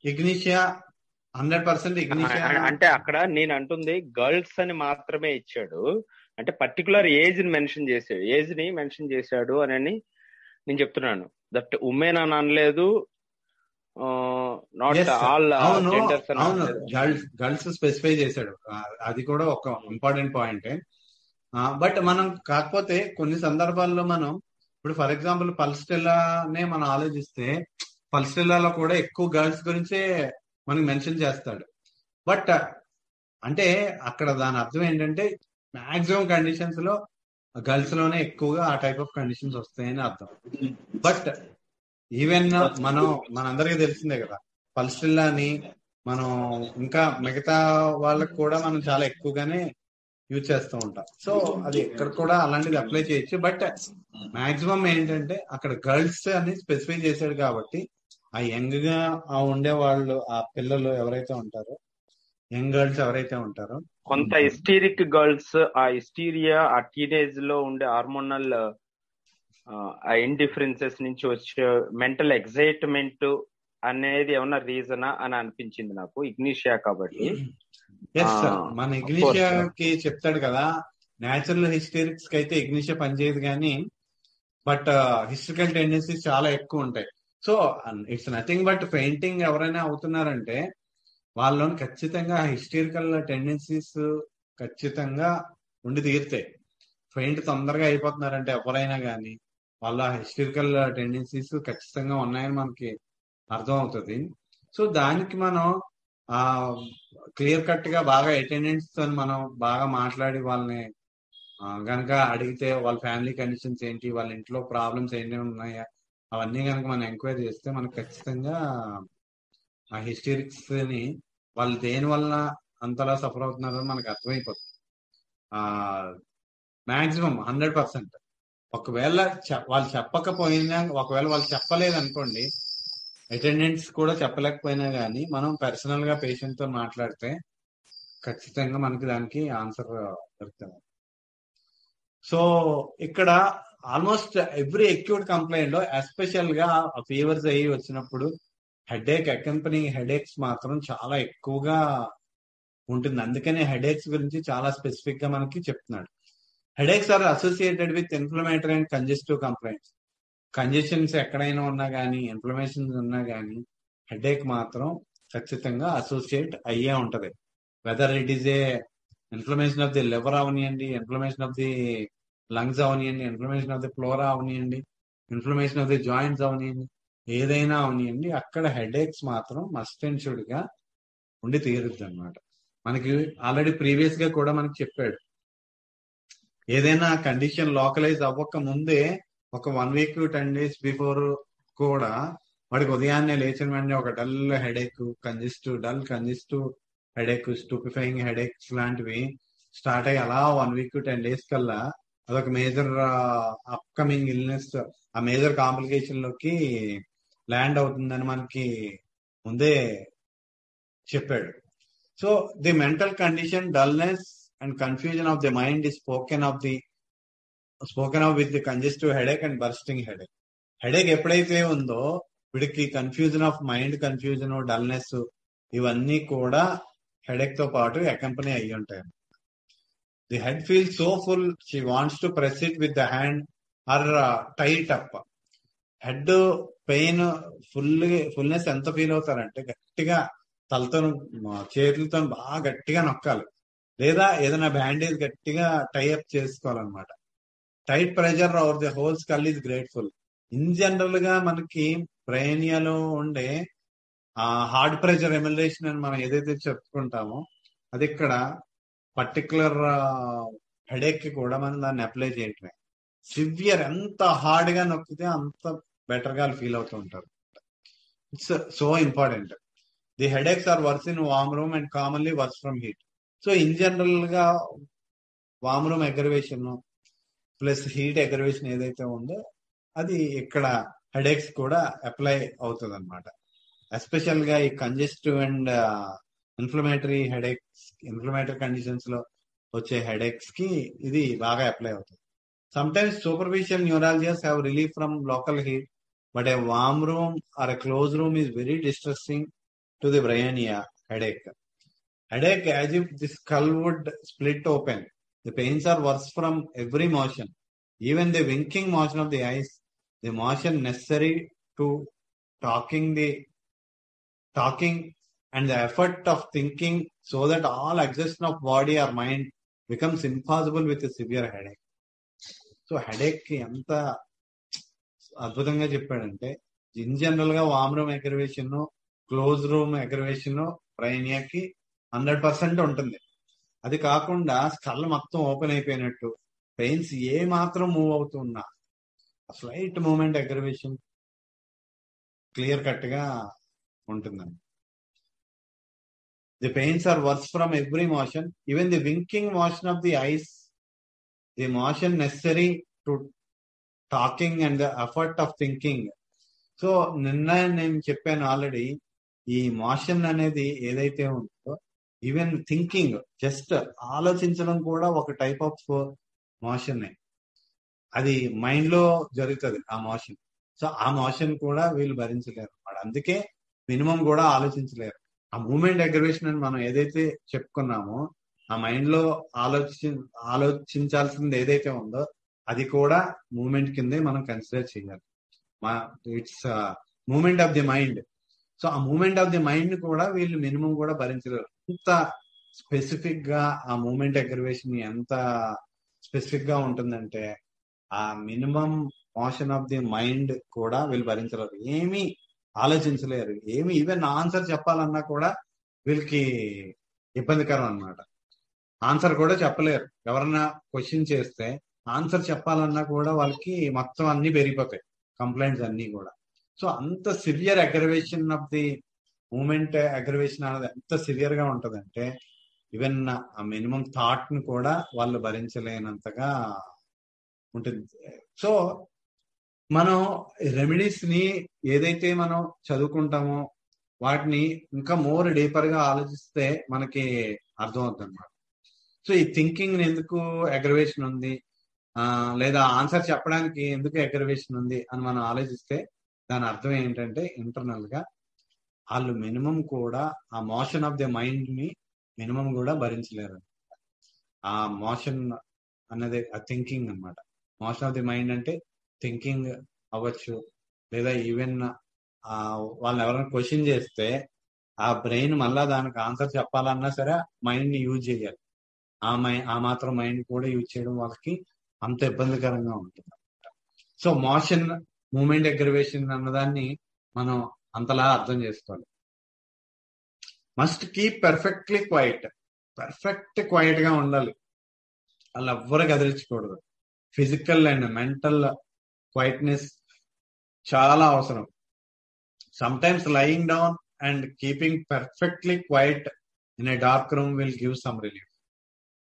ఇగ్నిషియా 100% ఇగ్నిషియా. అంటే అక్కడ నేను అంటుంది గర్ల్స్ అని మాత్రమే ఇచ్చాడు, అంటే పర్టికులర్ ఏజ్ ని మెన్షన్ చేశాడు, ఏజ్ ని మెన్షన్ చేశాడు అని నేను చెప్తున్నాను. దట్ ఉమెన్ అని అనలేదు, నాట్ ఆల్ జెండర్స్ అని అనలేదు. గర్ల్స్ స్పెసిఫై చేశాడు, అది కూడా ఒక ఇంపార్టెంట్ పాయింట్. బట్ మనం కాకపోతే కొన్ని సందర్భాల్లో మనం ఇప్పుడు ఫర్ ఎగ్జాంపుల్ పల్స్టెల్లానే మనం ఆలోచిస్తే పల్స్టెల్లాలో కూడా ఎక్కువ గర్ల్స్ గురించే మనకి మెన్షన్ చేస్తాడు. బట్ అంటే అక్కడ దాని అర్థం ఏంటంటే మాక్సిమం కండిషన్స్ లో గర్ల్స్ లోనే ఎక్కువగా ఆ టైప్ ఆఫ్ కండిషన్స్ వస్తాయని అర్థం. బట్ ఈవెన్ మనందరికీ తెలిసిందే కదా, పల్స్టెల్లాని మనం ఇంకా మిగతా వాళ్ళకి కూడా మనం చాలా ఎక్కువగానే యూజ్ చేస్తూ ఉంటాం. సో అది ఇక్కడ కూడా అలాంటిది అప్లై చేయొచ్చు. బట్ మాక్సిమం ఏంటంటే అక్కడ గర్ల్స్ అని స్పెసిఫై చేశాడు కాబట్టి ఆ యంగ్ గా ఉండే వాళ్ళు, ఆ పిల్లలు ఎవరైతే ఉంటారో, యంగ్ గర్ల్స్ ఎవరైతే ఉంటారో, కొంత హిస్టీరిక్ గర్ల్స్, ఆ హిస్టీరియా, ఆ టీనేజ్ లో ఉండే హార్మోనల్ ఆ ఇండిఫరెన్సెస్ నుంచి వచ్చే మెంటల్ ఎగ్జైట్మెంట్ అనేది ఏమన్నా రీజనా అని అనిపించింది నాకు ఇగ్నిషియా కాబట్టి. మన ఇగ్నిషియాకి చెప్తాడు కదా, న్యాచురల్ హిస్టరిక్స్ కి అయితే ఇగ్నిషియా పనిచేయదు కానీ బట్ హిస్టరికల్ టెండెన్సీస్ చాలా ఎక్కువ ఉంటాయి. So it's nothing but painting ఎవరైనా అవుతున్నారంటే వాళ్ళలోని ఖచ్చితంగా హిస్టరికల్ టెండెన్సీస్ ఖచ్చితంగా ఉండి తీరుతాయి. పెయింట్ తొందరగా అయిపోతున్నారంటే ఎవరైనా కానీ వాళ్ళ హిస్టరికల్ టెండెన్సీస్ ఖచ్చితంగా ఉన్నాయని మనకి అర్థం అవుతుంది. సో దానికి మనం క్లియర్ కట్ గా బాగా అటెండెన్స్ తో మనం బాగా మాట్లాడి వాళ్ళని గనక అడిగితే వాళ్ళ ఫ్యామిలీ కండిషన్స్ ఏంటి, వాళ్ళ ఇంట్లో ప్రాబ్లమ్స్ ఏంటి ఉన్నాయా, అవన్నీ కనుక మనం ఎంక్వైరీ చేస్తే మనకు ఖచ్చితంగా ఆ హిస్టరిక్స్ ని వాళ్ళు దేని వల్ల అంతలా సఫర్ అవుతున్నారో మనకు అర్థమైపోతుంది. మాక్సిమం 100%. ఒకవేళ వాళ్ళు చెప్పకపోయినా, ఒకవేళ వాళ్ళు చెప్పలేదు అనుకోండి, అటెండెంట్స్ కూడా చెప్పలేకపోయినా కానీ మనం పర్సనల్ గా పేషెంట్ తో మాట్లాడితే ఖచ్చితంగా మనకి దానికి ఆన్సర్ దొరుకుతుంది. సో ఇక్కడ ఆల్మోస్ట్ ఎవ్రీ అక్యూట్ కంప్లైంట్ లో ఎస్పెషల్ గా ఫీవర్స్ అయ్యి వచ్చినప్పుడు హెడేక్, అకంపెనింగ్ హెడేక్స్ మాత్రం చాలా ఎక్కువగా ఉంటుంది. అందుకనే హెడేక్స్ గురించి చాలా స్పెసిఫిక్ గా మనకి చెప్తున్నాడు. Headaches are associated with inflammatory and congestive complaints. Congestions ఎక్కడైనా ఉన్నా కానీ, ఇన్ఫ్లమేషన్స్ ఉన్నా కానీ హెడేక్ మాత్రం ఖచ్చితంగా అసోసియేట్ అయ్యే ఉంటది. Whether it is a inflammation of the liver అవనియండి, ఇన్ఫ్లమేషన్ ఆఫ్ ది లంగ్స్ అవనియండి, ఇన్ఫ్లమేషన్ ఆఫ్ ది ఫ్లోరా అవనియండి, ఇన్ఫ్లమేషన్ ఆఫ్ ది జాయింట్స్ అవనియండి, ఏదైనా అవనియండి, అక్కడ హెడేక్స్ మాత్రం మస్ట్ అండ్ షుడ్ గా ఉండి తీరుద్ది అనమాట. మనకి ఆల్రెడీ ప్రీవియస్ గా కూడా మనకి చెప్పాడు, ఏదైనా కండిషన్ లోకలైజ్ అవ్వక ముందే ఒక 1 week 10 days బిఫోర్ కూడా వాడికి ఉదయాన్నే లేచిన వెంటనే ఒక dull headache, congestive headache, stupefying headaches లాంటివి స్టార్ట్ అయ్యి అలా 1 week 10 days కల్లా అదొక మేజర్ అప్కమింగ్ ఇల్నెస్, ఆ మేజర్ కాంప్లికేషన్ లోకి ల్యాండ్ అవుతుందని మనకి ముందే చెప్పాడు. So the mental condition dullness and confusion of the mind is spoken of with the congestive headache and bursting headache. Headache ఎప్పుడైతే ఉందో వీడికి confusion of mind, confusion, dullness ఇవన్నీ కూడా హెడేక్ తో పాటు అకంపెనీ అయ్యి ఉంటాయి. The head feel so full she wants to press it with the hand are tight up. Head pain fullness ఎంత ఫీల్ అవుతారంటే గట్టిగా తలతో చేతులతో బాగా గట్టిగా నొక్కాలి, లేదా ఏదైనా బ్యాండేజ్ గట్టిగా టైఅప్ చేసుకోవాలన్నమాట. Tight pressure over the whole skull is grateful. In general గా మనకి బ్రెయినియాలో ఉండే హార్డ్ ప్రెషర్ ఎమ్యులేషన్ అని మనం ఏదైతే చెప్పుకుంటామో అది ఇక్కడ పర్టికులర్ హెడేక్ కి కూడా మనం దాన్ని అప్లై చేయటమే. సివియర్, ఎంత హార్డ్ గా నొక్కితే అంత బెటర్ గా ఫీల్ అవుతూ ఉంటారు. It's so important. The headaches are worse in warm room and commonly worse from heat. So in general గా warm room aggravation plus heat aggravation ఏదైతే ఉందో అది ఇక్కడ హెడేక్స్ కూడా అప్లై అవుతుంది అనమాట. ఎస్పెషల్ గా ఈ congestive and inflammatory headaches, inflammatory conditions లో వచ్చే హెడేక్స్ కి ఇది బాగా అప్లై అవుతుంది. Sometimes superficial neuralgias have relief from local heat, but a warm room or a close room is very distressing to the Bryonia headache. Headache as if the skull would split open. The pains are worse from every motion, even the winking motion of the eyes, the motion necessary to talking and the effort of thinking, so that all exhaustion of body or mind becomes impossible with a severe headache. So headache కి ఎంత అద్భుతంగా చెప్పాడంటే, ఇన్ జనరల్ గా warm room aggravation, close room aggravation బ్రైనియాకి 100% ఉంటుంది. అది కాకుండా స్కల్ మొత్తం ఓపెన్ అయిపోయినట్టు, పెయిన్స్ ఏ మాత్రం మూవ్ అవుతున్నా slight movement aggravation clear cut గా ఉంటుందండి. The pains are worse from every motion, even the winking motion of the eyes, the motion necessary to talking and the effort of thinking. So నిన్న నేను చెప్పాను ఆల్రెడీ, ఈ మోషన్ అనేది ఏదైతే ఉందో, ఈవెన్ థింకింగ్, జస్ట్ ఆలోచించడం కూడా ఒక టైప్ ఆఫ్ మోషన్. అది మైండ్ లో జరుగుతుంది ఆ మోషన్. సో ఆ మోషన్ కూడా వీళ్ళు భరించలేరు అన్నమాట. అందుకే మినిమం కూడా ఆలోచించలేరు. ఆ మూమెంట్ అగ్రవేషన్ అని మనం ఏదైతే చెప్పుకున్నామో, ఆ మైండ్ లో ఆలోచించాల్సింది ఏదైతే ఉందో అది కూడా మూమెంట్ కిందే మనం కన్సిడర్ చేయాలి. It's movement of the mind. So ఆ మూమెంట్ ఆఫ్ ది మైండ్ కూడా వీళ్ళు మినిమం కూడా భరించలేరు. ఎంత స్పెసిఫిక్ గా ఆ మూమెంట్ అగ్రవేషన్ ఎంత స్పెసిఫిక్ గా ఉంటుందంటే, ఆ minimum motion of the mind కూడా వీళ్ళు భరించలేరు, ఏమీ ఆలోచించలేరు, ఏమి ఈవెన్ ఆన్సర్ చెప్పాలన్నా కూడా వీళ్ళకి ఇబ్బందికరం అన్నమాట. ఆన్సర్ కూడా చెప్పలేరు. ఎవరన్నా క్వశ్చన్ చేస్తే ఆన్సర్ చెప్పాలన్నా కూడా వాళ్ళకి మొత్తం అన్ని పెరిగిపోతాయి, కంప్లైంట్స్ అన్ని కూడా. సో అంత severe aggravation of the movement aggravation అనేది ఎంత సివియర్ గా ఉంటదంటే, ఈవెన్ ఆ మినిమం థాట్ ని కూడా వాళ్ళు భరించలేనంతగా ఉంటుంది. సో మనం రెమెడీస్ ని ఏదైతే మనం చదువుకుంటామో వాటిని ఇంకా మోర్ డీపర్ గా ఆలోచిస్తే మనకి అర్థం అవుతుంది అన్నమాట. సో ఈ థింకింగ్ ఎందుకు అగ్రవేషన్ ఉంది, లేదా ఆన్సర్ చెప్పడానికి ఎందుకు అగ్రవేషన్ ఉంది అని మనం ఆలోచిస్తే దాని అర్థం ఏంటంటే, ఇంటర్నల్ గా వాళ్ళు మినిమం కూడా ఆ మోషన్ ఆఫ్ ది మైండ్ ని మినిమం కూడా భరించలేరు. ఆ మోషన్ అన్నది ఆ థింకింగ్ అన్నమాట. మోషన్ ఆఫ్ ది మైండ్ అంటే థింకింగ్ అవ్వచ్చు, లేదా ఈవెన్ వాళ్ళని ఎవరైనా క్వశ్చన్ చేస్తే ఆ బ్రెయిన్ మళ్ళా దానికి ఆన్సర్ చెప్పాలన్నా సరే మైండ్ ని యూజ్ చేయాలి. ఆ మాత్రం మైండ్ కూడా యూజ్ చేయడం వాళ్ళకి అంత ఇబ్బందికరంగా ఉంటుంది. సో మోషన్ మూమెంట్ అగ్రవేషన్ అన్నదాన్ని మనం అంతలా అర్థం చేసుకోవాలి. Must keep perfectly quiet. Perfect quiet గా ఉండాలి, వాళ్ళు ఎవ్వరు కదిలించకూడదు. ఫిజికల్ అండ్ మెంటల్ క్వైట్నెస్ చాలా అవసరం. Sometimes lying down and keeping perfectly quiet in a dark room will give some relief.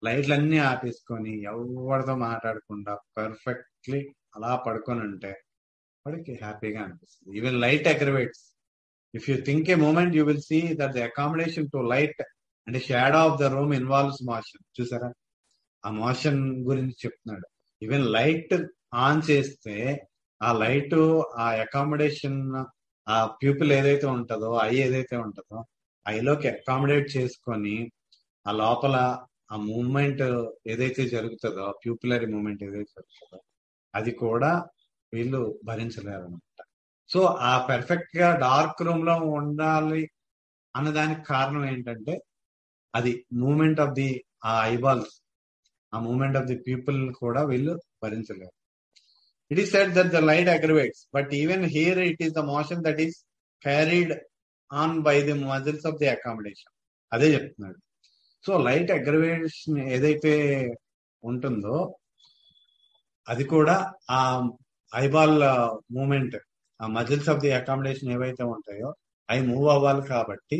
లైట్లన్నీ ఆపేసుకొని ఎవరితో మాట్లాడకుండా పర్ఫెక్ట్లీ అలా పడుకొని ఉంటే వాడికి హ్యాపీగా అనిపిస్తుంది. Even light aggravates. If you think a moment you will see that the accommodation to light and shadow of the room involves motion. చూసారా, ఆ మోషన్ గురించి చెప్తున్నాడు. ఈవెన్ లైట్ ఆన్ చేస్తే ఆ లైట్ ఆ అకామిడేషన్, ఆ ప్యూపిల్ ఏదైతే ఉంటుందో, ఐ ఏదైతే ఉంటుందో ఐలోకి అకామిడేట్ చేసుకొని ఆ లోపల ఆ మూమెంట్ ఏదైతే జరుగుతుందో, ప్యూపిలరీ మూమెంట్ ఏదైతే జరుగుతుందో అది కూడా వీళ్ళు భరించలేరు అనమాట. సో ఆ పర్ఫెక్ట్ గా డార్క్ రూమ్ లో ఉండాలి అన్నదానికి కారణం ఏంటంటే, అది మూమెంట్ ఆఫ్ ది ఆ ఐబాల్స్, ఆ మూమెంట్ ఆఫ్ ది పీపుల్ కూడా వీళ్ళు భరించలేరు. It is said that the light aggravates, but even here it is the motion that is carried on by the muscles of the accommodation. అదే చెప్తున్నాడు. సో లైట్ అగ్రవేషన్ ఏదైతే ఉంటుందో అది కూడా ఆ ఐబాల్ మూమెంట్, ఆ మజిల్స్ ఆఫ్ ది అకామిడేషన్ ఏవైతే ఉంటాయో అవి మూవ్ అవ్వాలి. కాబట్టి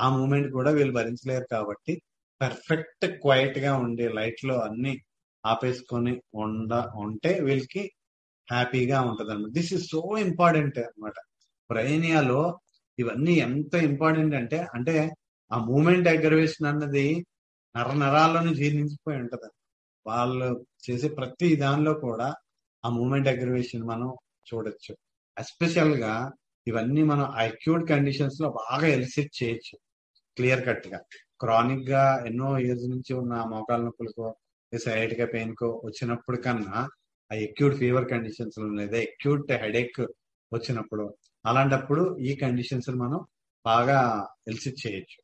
ఆ మూమెంట్ కూడా వీళ్ళు భరించలేరు. కాబట్టి పర్ఫెక్ట్ క్వైట్ గా ఉండి లైట్ లో అన్ని ఆపేసుకొని ఉంటే వీళ్ళకి హ్యాపీగా ఉంటది అన్నమాట. దిస్ ఇస్ సో ఇంపార్టెంట్ అనమాట. బ్రైనియాలో ఇవన్నీ ఎంత ఇంపార్టెంట్ అంటే ఆ మూమెంట్ అగ్రవేషన్ అన్నది నరాల్లోనూ జీర్ణించిపోయి ఉంటది. వాళ్ళు చేసే ప్రతి దానిలో కూడా ఆ మూమెంట్ అగ్రివేషన్ మనం చూడొచ్చు. ఎస్పెషల్ గా ఇవన్నీ మనం అక్యూట్ కండిషన్స్ లో బాగా ఎలిసిట్ చేయొచ్చు క్లియర్ కట్ గా. క్రానిక్ గా ఎన్నో ఇయర్స్ నుంచి ఉన్న మోకాల నొప్పులకో సైటికా పెయిన్ కో వచ్చినప్పుడు కన్నా ఆ అక్యూట్ ఫీవర్ కండిషన్స్ లేదా అక్యూట్ హెడేక్ వచ్చినప్పుడు, అలాంటప్పుడు ఈ కండిషన్స్ మనం బాగా ఎలిసిట్ చేయొచ్చు.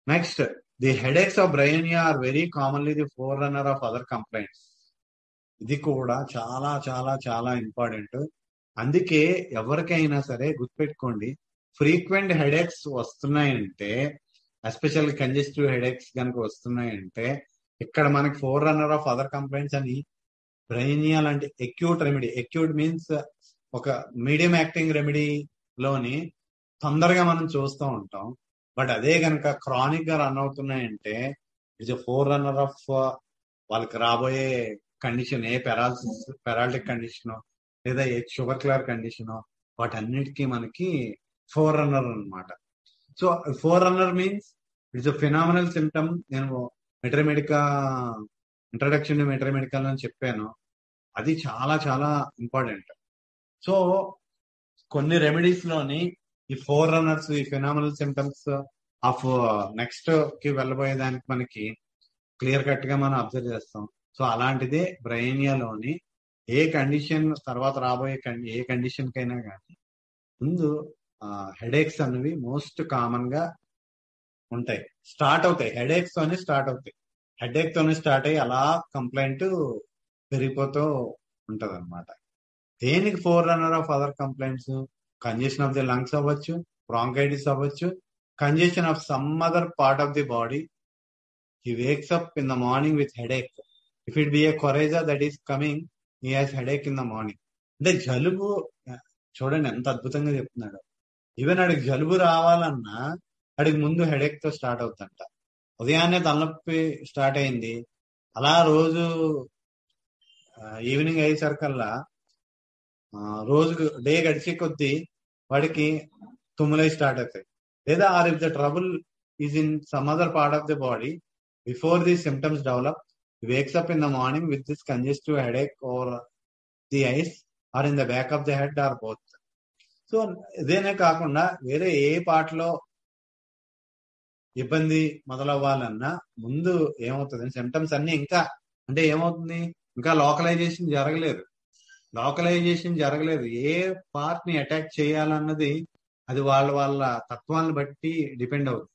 Next, the headaches of Bryonia are very commonly the forerunner of other complaints. ఇది కూడా చాలా చాలా చాలా ఇంపార్టెంట్. అందుకే ఎవరికైనా సరే గుర్తుపెట్టుకోండి, ఫ్రీక్వెంట్ హెడేక్స్ వస్తున్నాయంటే, ఎస్పెషల్ కంజెస్టివ్ హెడేక్స్ కనుక వస్తున్నాయంటే, ఇక్కడ మనకి forerunner of other complaints అని బ్రెయినియా లాంటి అక్యూట్ రెమెడీ, అక్యూట్ మీన్స్ ఒక మీడియం యాక్టింగ్ రెమెడీలోని తొందరగా మనం చూస్తూ ఉంటాం. బట్ అదే కనుక క్రానిక్ గా రన్ అవుతున్నాయంటే ఇట్స్ ఫోర్ రన్నర్ ఆఫ్ వాళ్ళకి రాబోయే కండిషన్, ఏ పెరాలిటిక్ కండిషన్ లేదా ఏ షుగర్ క్లియర్ కండిషన్, వాటన్నిటికీ మనకి ఫోర్ రన్నర్ అనమాట. So four runner means it's a phenomenal symptom. నేను మెట్రమెడికా ఇంట్రడక్షన్ టు మెట్రమెడికల్ అని చెప్పాను, అది చాలా చాలా ఇంపార్టెంట్. సో కొన్ని రెమెడీస్ లోని ఈ ఫోర్ రన్నర్స్, ఈ ఫినామినల్ సిమ్టమ్స్ ఆఫ్ నెక్స్ట్ కి వెళ్ళబోయేదానికి మనకి క్లియర్ కట్ గా మనం అబ్జర్వ్ చేస్తాం. సో అలాంటిదే బ్రెయినియాలోని ఏ కండిషన్ తర్వాత రాబోయే ఏ కండిషన్ కైనా కానీ ముందు హెడేక్స్ అనేవి మోస్ట్ కామన్ గా ఉంటాయి, స్టార్ట్ అవుతాయి. హెడేక్స్ తోనే స్టార్ట్ అవుతాయి, హెడేక్ తోనే స్టార్ట్ అయ్యి అలా కంప్లైంట్ పెరిగిపోతూ ఉంటది అనమాట. దేనికి four runner of other complaints? Congestion of the lungs అవ్వచ్చు, బ్రాంకైటిస్ అవ్వచ్చు, congestion of some other part of the body. He wakes up in the morning with headache. If it be A కొరైజా that is coming, he has headache in the morning. అంటే జలుబు, చూడండి ఎంత అద్భుతంగా చెప్తున్నాడు. ఈవెన్ అడిగి జలుబు రావాలన్నా అడిగి ముందు హెడేక్ తో స్టార్ట్ అవుతుందంట. ఉదయాన్నే తలనొప్పి స్టార్ట్ అయింది, అలా రోజు ఈవినింగ్ అయ్యేసరికల్లా రోజు డే గడిచే కొద్దీ వాడికి తుమ్ములై స్టార్ట్ అవుతాయి. లేదా or if the trouble is in some other part of the body before the symptoms develop, wakes up in the morning with this congestive headache over the eyes or in the back of the head or both. So ఇదేనే కాకుండా వేరే ఏ పార్ట్ లో ఇబ్బంది మొదలవ్వాలన్నా ముందు ఏమవుతుంది, సిమ్టమ్స్ అన్ని ఇంకా అంటే ఏమవుతుంది, ఇంకా లోకలైజేషన్ జరగలేదు. ఏ పార్ట్ ని అటాక్ చేయాలన్నది అది వాళ్ళ తత్వాన్ని బట్టి డిపెండ్ అవుతుంది.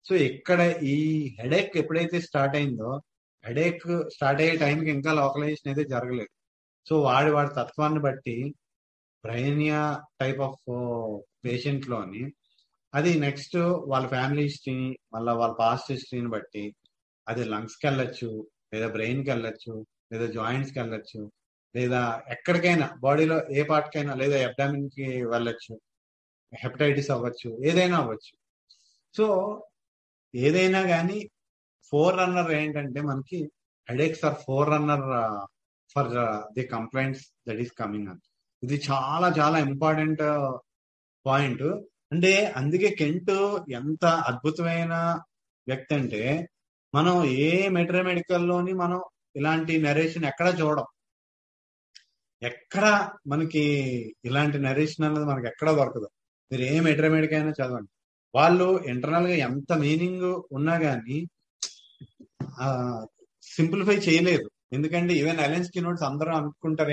సో ఇక్కడ ఈ హెడేక్ ఎప్పుడైతే స్టార్ట్ అయిందో, హెడేక్ స్టార్ట్ అయ్యే టైంకి ఇంకా లోకలైజేషన్ అయితే జరగలేదు. సో వాడి తత్వాన్ని బట్టి బ్రెయినియా టైప్ ఆఫ్ పేషెంట్ లోని అది నెక్స్ట్ వాళ్ళ ఫ్యామిలీ హిస్టరీని, మళ్ళీ వాళ్ళ పాస్ట్ హిస్టరీని బట్టి అది లంగ్స్కి వెళ్ళొచ్చు, లేదా బ్రెయిన్కి వెళ్ళొచ్చు, లేదా జాయింట్స్కి వెళ్ళొచ్చు, లేదా ఎక్కడికైనా బాడీలో ఏ పార్ట్ కైనా, లేదా అబ్డామిన్ కి వెళ్ళొచ్చు, హెపటైటిస్ అవ్వచ్చు, ఏదైనా అవ్వచ్చు. సో ఏదైనా కానీ ఫోర్ రన్నర్ ఏంటంటే మనకి headaches are forerunner for the complaints that is coming on. ఇది చాలా చాలా ఇంపార్టెంట్ పాయింట్. అంటే అందుకే కెంట్ ఎంత అద్భుతమైన వ్యక్తి అంటే, మనం ఏ మెట్రోమెడికల్లోని మనం ఇలాంటి నరేషన్ ఎక్కడ చూడం, ఎక్కడ మనకి ఇలాంటి నరేషన్ అనేది మనకి ఎక్కడ దొరకదు. మీరు ఏ మెట్రోమెడిక్ అయినా చదవండి, వాళ్ళు ఇంటర్నల్ గా ఎంత మీనింగ్ ఉన్నా గానీ సింప్లిఫై చేయలేదు. ఎందుకంటే ఈవెన్ ఎలెన్స్కీ నోట్స్ అందరూ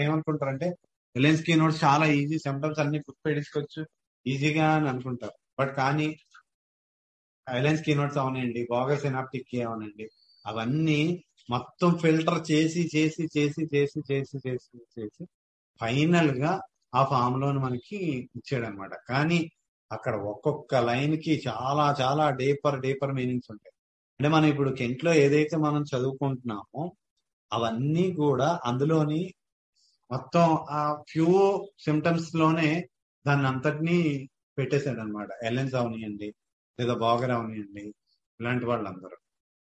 ఏమనుకుంటారంటే ఎలెన్స్కీ నోట్స్ చాలా ఈజీ, సిమ్టమ్స్ అన్ని గుర్తుపెట్టుకోవచ్చు ఈజీగా అని అనుకుంటారు. బట్ కానీ ఎలెన్స్కీ నోట్స్ అవనండి, బాగా సినాప్టిక్ అవనండి, అవన్నీ మొత్తం ఫిల్టర్ చేసి చేసి చేసి చేసి చేసి చేసి చేసి ఫైనల్ గా ఆ ఫామ్ లోని మనకి ఇచ్చాడు అనమాట. కానీ అక్కడ ఒక్కొక్క లైన్ కి చాలా చాలా డీపర్ మీనింగ్స్ ఉంటాయి. అంటే మనం ఇప్పుడు కెంట్లో ఏదైతే మనం చదువుకుంటున్నామో అవన్నీ కూడా అందులోని మొత్తం ఆ ఫ్యూ సిమ్టమ్స్ లోనే దాన్ని అంతటినీ పెట్టేశాడు అనమాట. ఎలెన్స్ అవనియండి, లేదా బాగర్ అవనియండి, ఇలాంటి వాళ్ళందరూ.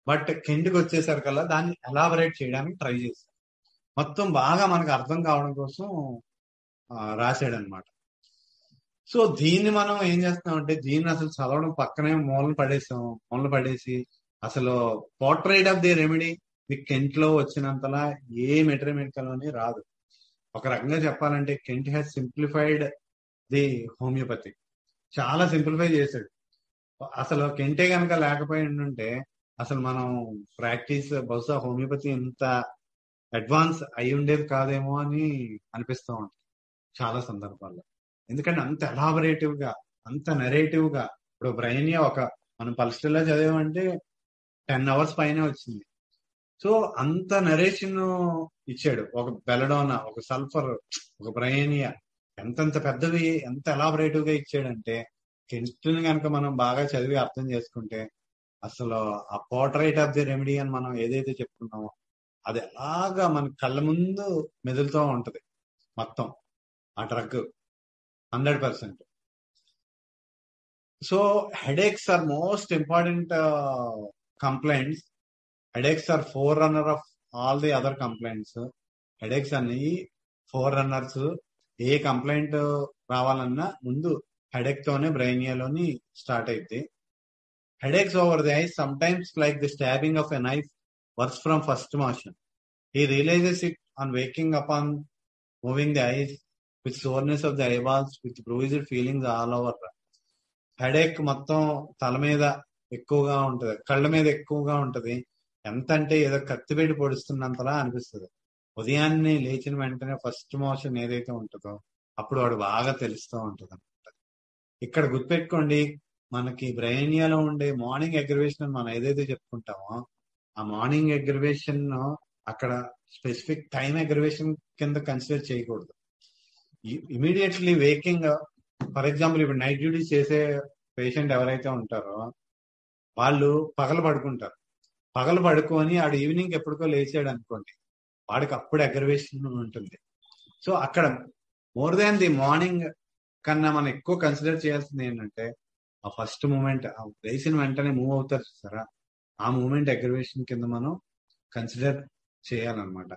బట్ కెంట్కి వచ్చేసరికల్లా దాన్ని ఎలాబరేట్ చేయడానికి ట్రై చేశాడు, మొత్తం బాగా మనకు అర్థం కావడం కోసం రాశాడు అనమాట. సో దీన్ని మనం ఏం చేస్తామంటే, దీన్ని అసలు చదవడం పక్కనే మూలన పడేసి అసలు పోర్ట్రైట్ ఆఫ్ ది రెమెడీ మీకు కెంట్ లో వచ్చినంతలా ఏ మెటీరియల్ అని రాదు. ఒక రకంగా చెప్పాలంటే Kent has simplified the homeopathy, చాలా సింప్లిఫై చేశాడు. అసలు కెంటే కనుక లేకపోయి ఉంటే అసలు మనం ప్రాక్టీస్ బహుశా హోమియోపతి ఇంత అడ్వాన్స్ అయి ఉండేది కాదేమో అని అనిపిస్తూ ఉంటుంది చాలా సందర్భాల్లో. ఎందుకంటే అంత ఎలాబరేటివ్ గా, అంత నెరేటివ్ గా, ఇప్పుడు బ్రైనియా మనం పల్స్టెల్లా చదివామంటే 10 hours పైనే వచ్చింది. సో అంత నరేషన్ ఇచ్చాడు. ఒక బెలడోనా, ఒక సల్ఫర్, ఒక బ్రైనియా, ఎంతంత పెద్దవి, ఎంత ఎలాబరేటివ్ గా ఇచ్చాడంటే కెంట్ని కనుక మనం బాగా చదివి అర్థం చేసుకుంటే అసలు ఆ పోర్ట్రైట్ ఆఫ్ ది రెమెడీ అని మనం ఏదైతే చెప్పుకున్నామో అది ఎలాగా మన కళ్ళ ముందు మెదులుతూ ఉంటది మొత్తం ఆ drug 100%. So headaches are most important complaints. Headaches are forerunner of all the other complaints. Headaches అనేవి ఫోర్ రన్నర్స్. ఏ కంప్లైంట్ రావాలన్నా ముందు హెడేక్ తోనే బ్రైనియాలోని స్టార్ట్ అయింది. Headaches over the eyes, sometimes like the stabbing of a knife, works from first motion. He realizes it on waking up, on moving the eyes, with soreness of the eyeballs, with bruised feelings all over. Headache మొత్తం తల మీద ఎక్కువగా ఉంటది, కళ్ళ మీద ఎక్కువగా ఉంటది. ఎంత అంటే ఏదో కత్తిపెట్టి పొడుస్తున్నంతలా అనిపిస్తుంది. ఉదయాన్నే లేచిన వెంటనే ఫస్ట్ మోషన్ ఏదైతే ఉంటుందో అప్పుడు వాడు బాగా తెలుస్తూ ఉంటది అనమాట. ఇక్కడ గుర్తుపెట్టుకోండి, మనకి బ్రైనియాలో ఉండే మార్నింగ్ అగ్రివేషన్ మనం ఏదైతే చెప్పుకుంటామో ఆ మార్నింగ్ అగ్రివేషన్ అక్కడ స్పెసిఫిక్ టైం అగ్రివేషన్ కింద కన్సిడర్ చేయకూడదు. ఇమీడియట్లీ వేకింగ్, ఫర్ ఎగ్జాంపుల్ ఇప్పుడు నైట్ డ్యూటీ చేసే పేషెంట్ ఎవరైతే ఉంటారో వాళ్ళు పగలు పడుకుంటారు. పగలు పడుకొని ఆడు ఈవినింగ్ ఎప్పటికో లేచాడు అనుకోండి, వాడికి అప్పుడు అగ్రివేషన్ ఉంటుంది. సో అక్కడ మోర్ దాన్ ది మార్నింగ్ కన్నా మనం ఎక్కువ కన్సిడర్ చేయాల్సింది ఏంటంటే ఆ ఫస్ట్ మూమెంట్, ఆ లేచిన వెంటనే మూవ్ అవుతారు చూసారా, ఆ మూమెంట్ అగ్రివేషన్ కింద మనం కన్సిడర్ చేయాలన్నమాట.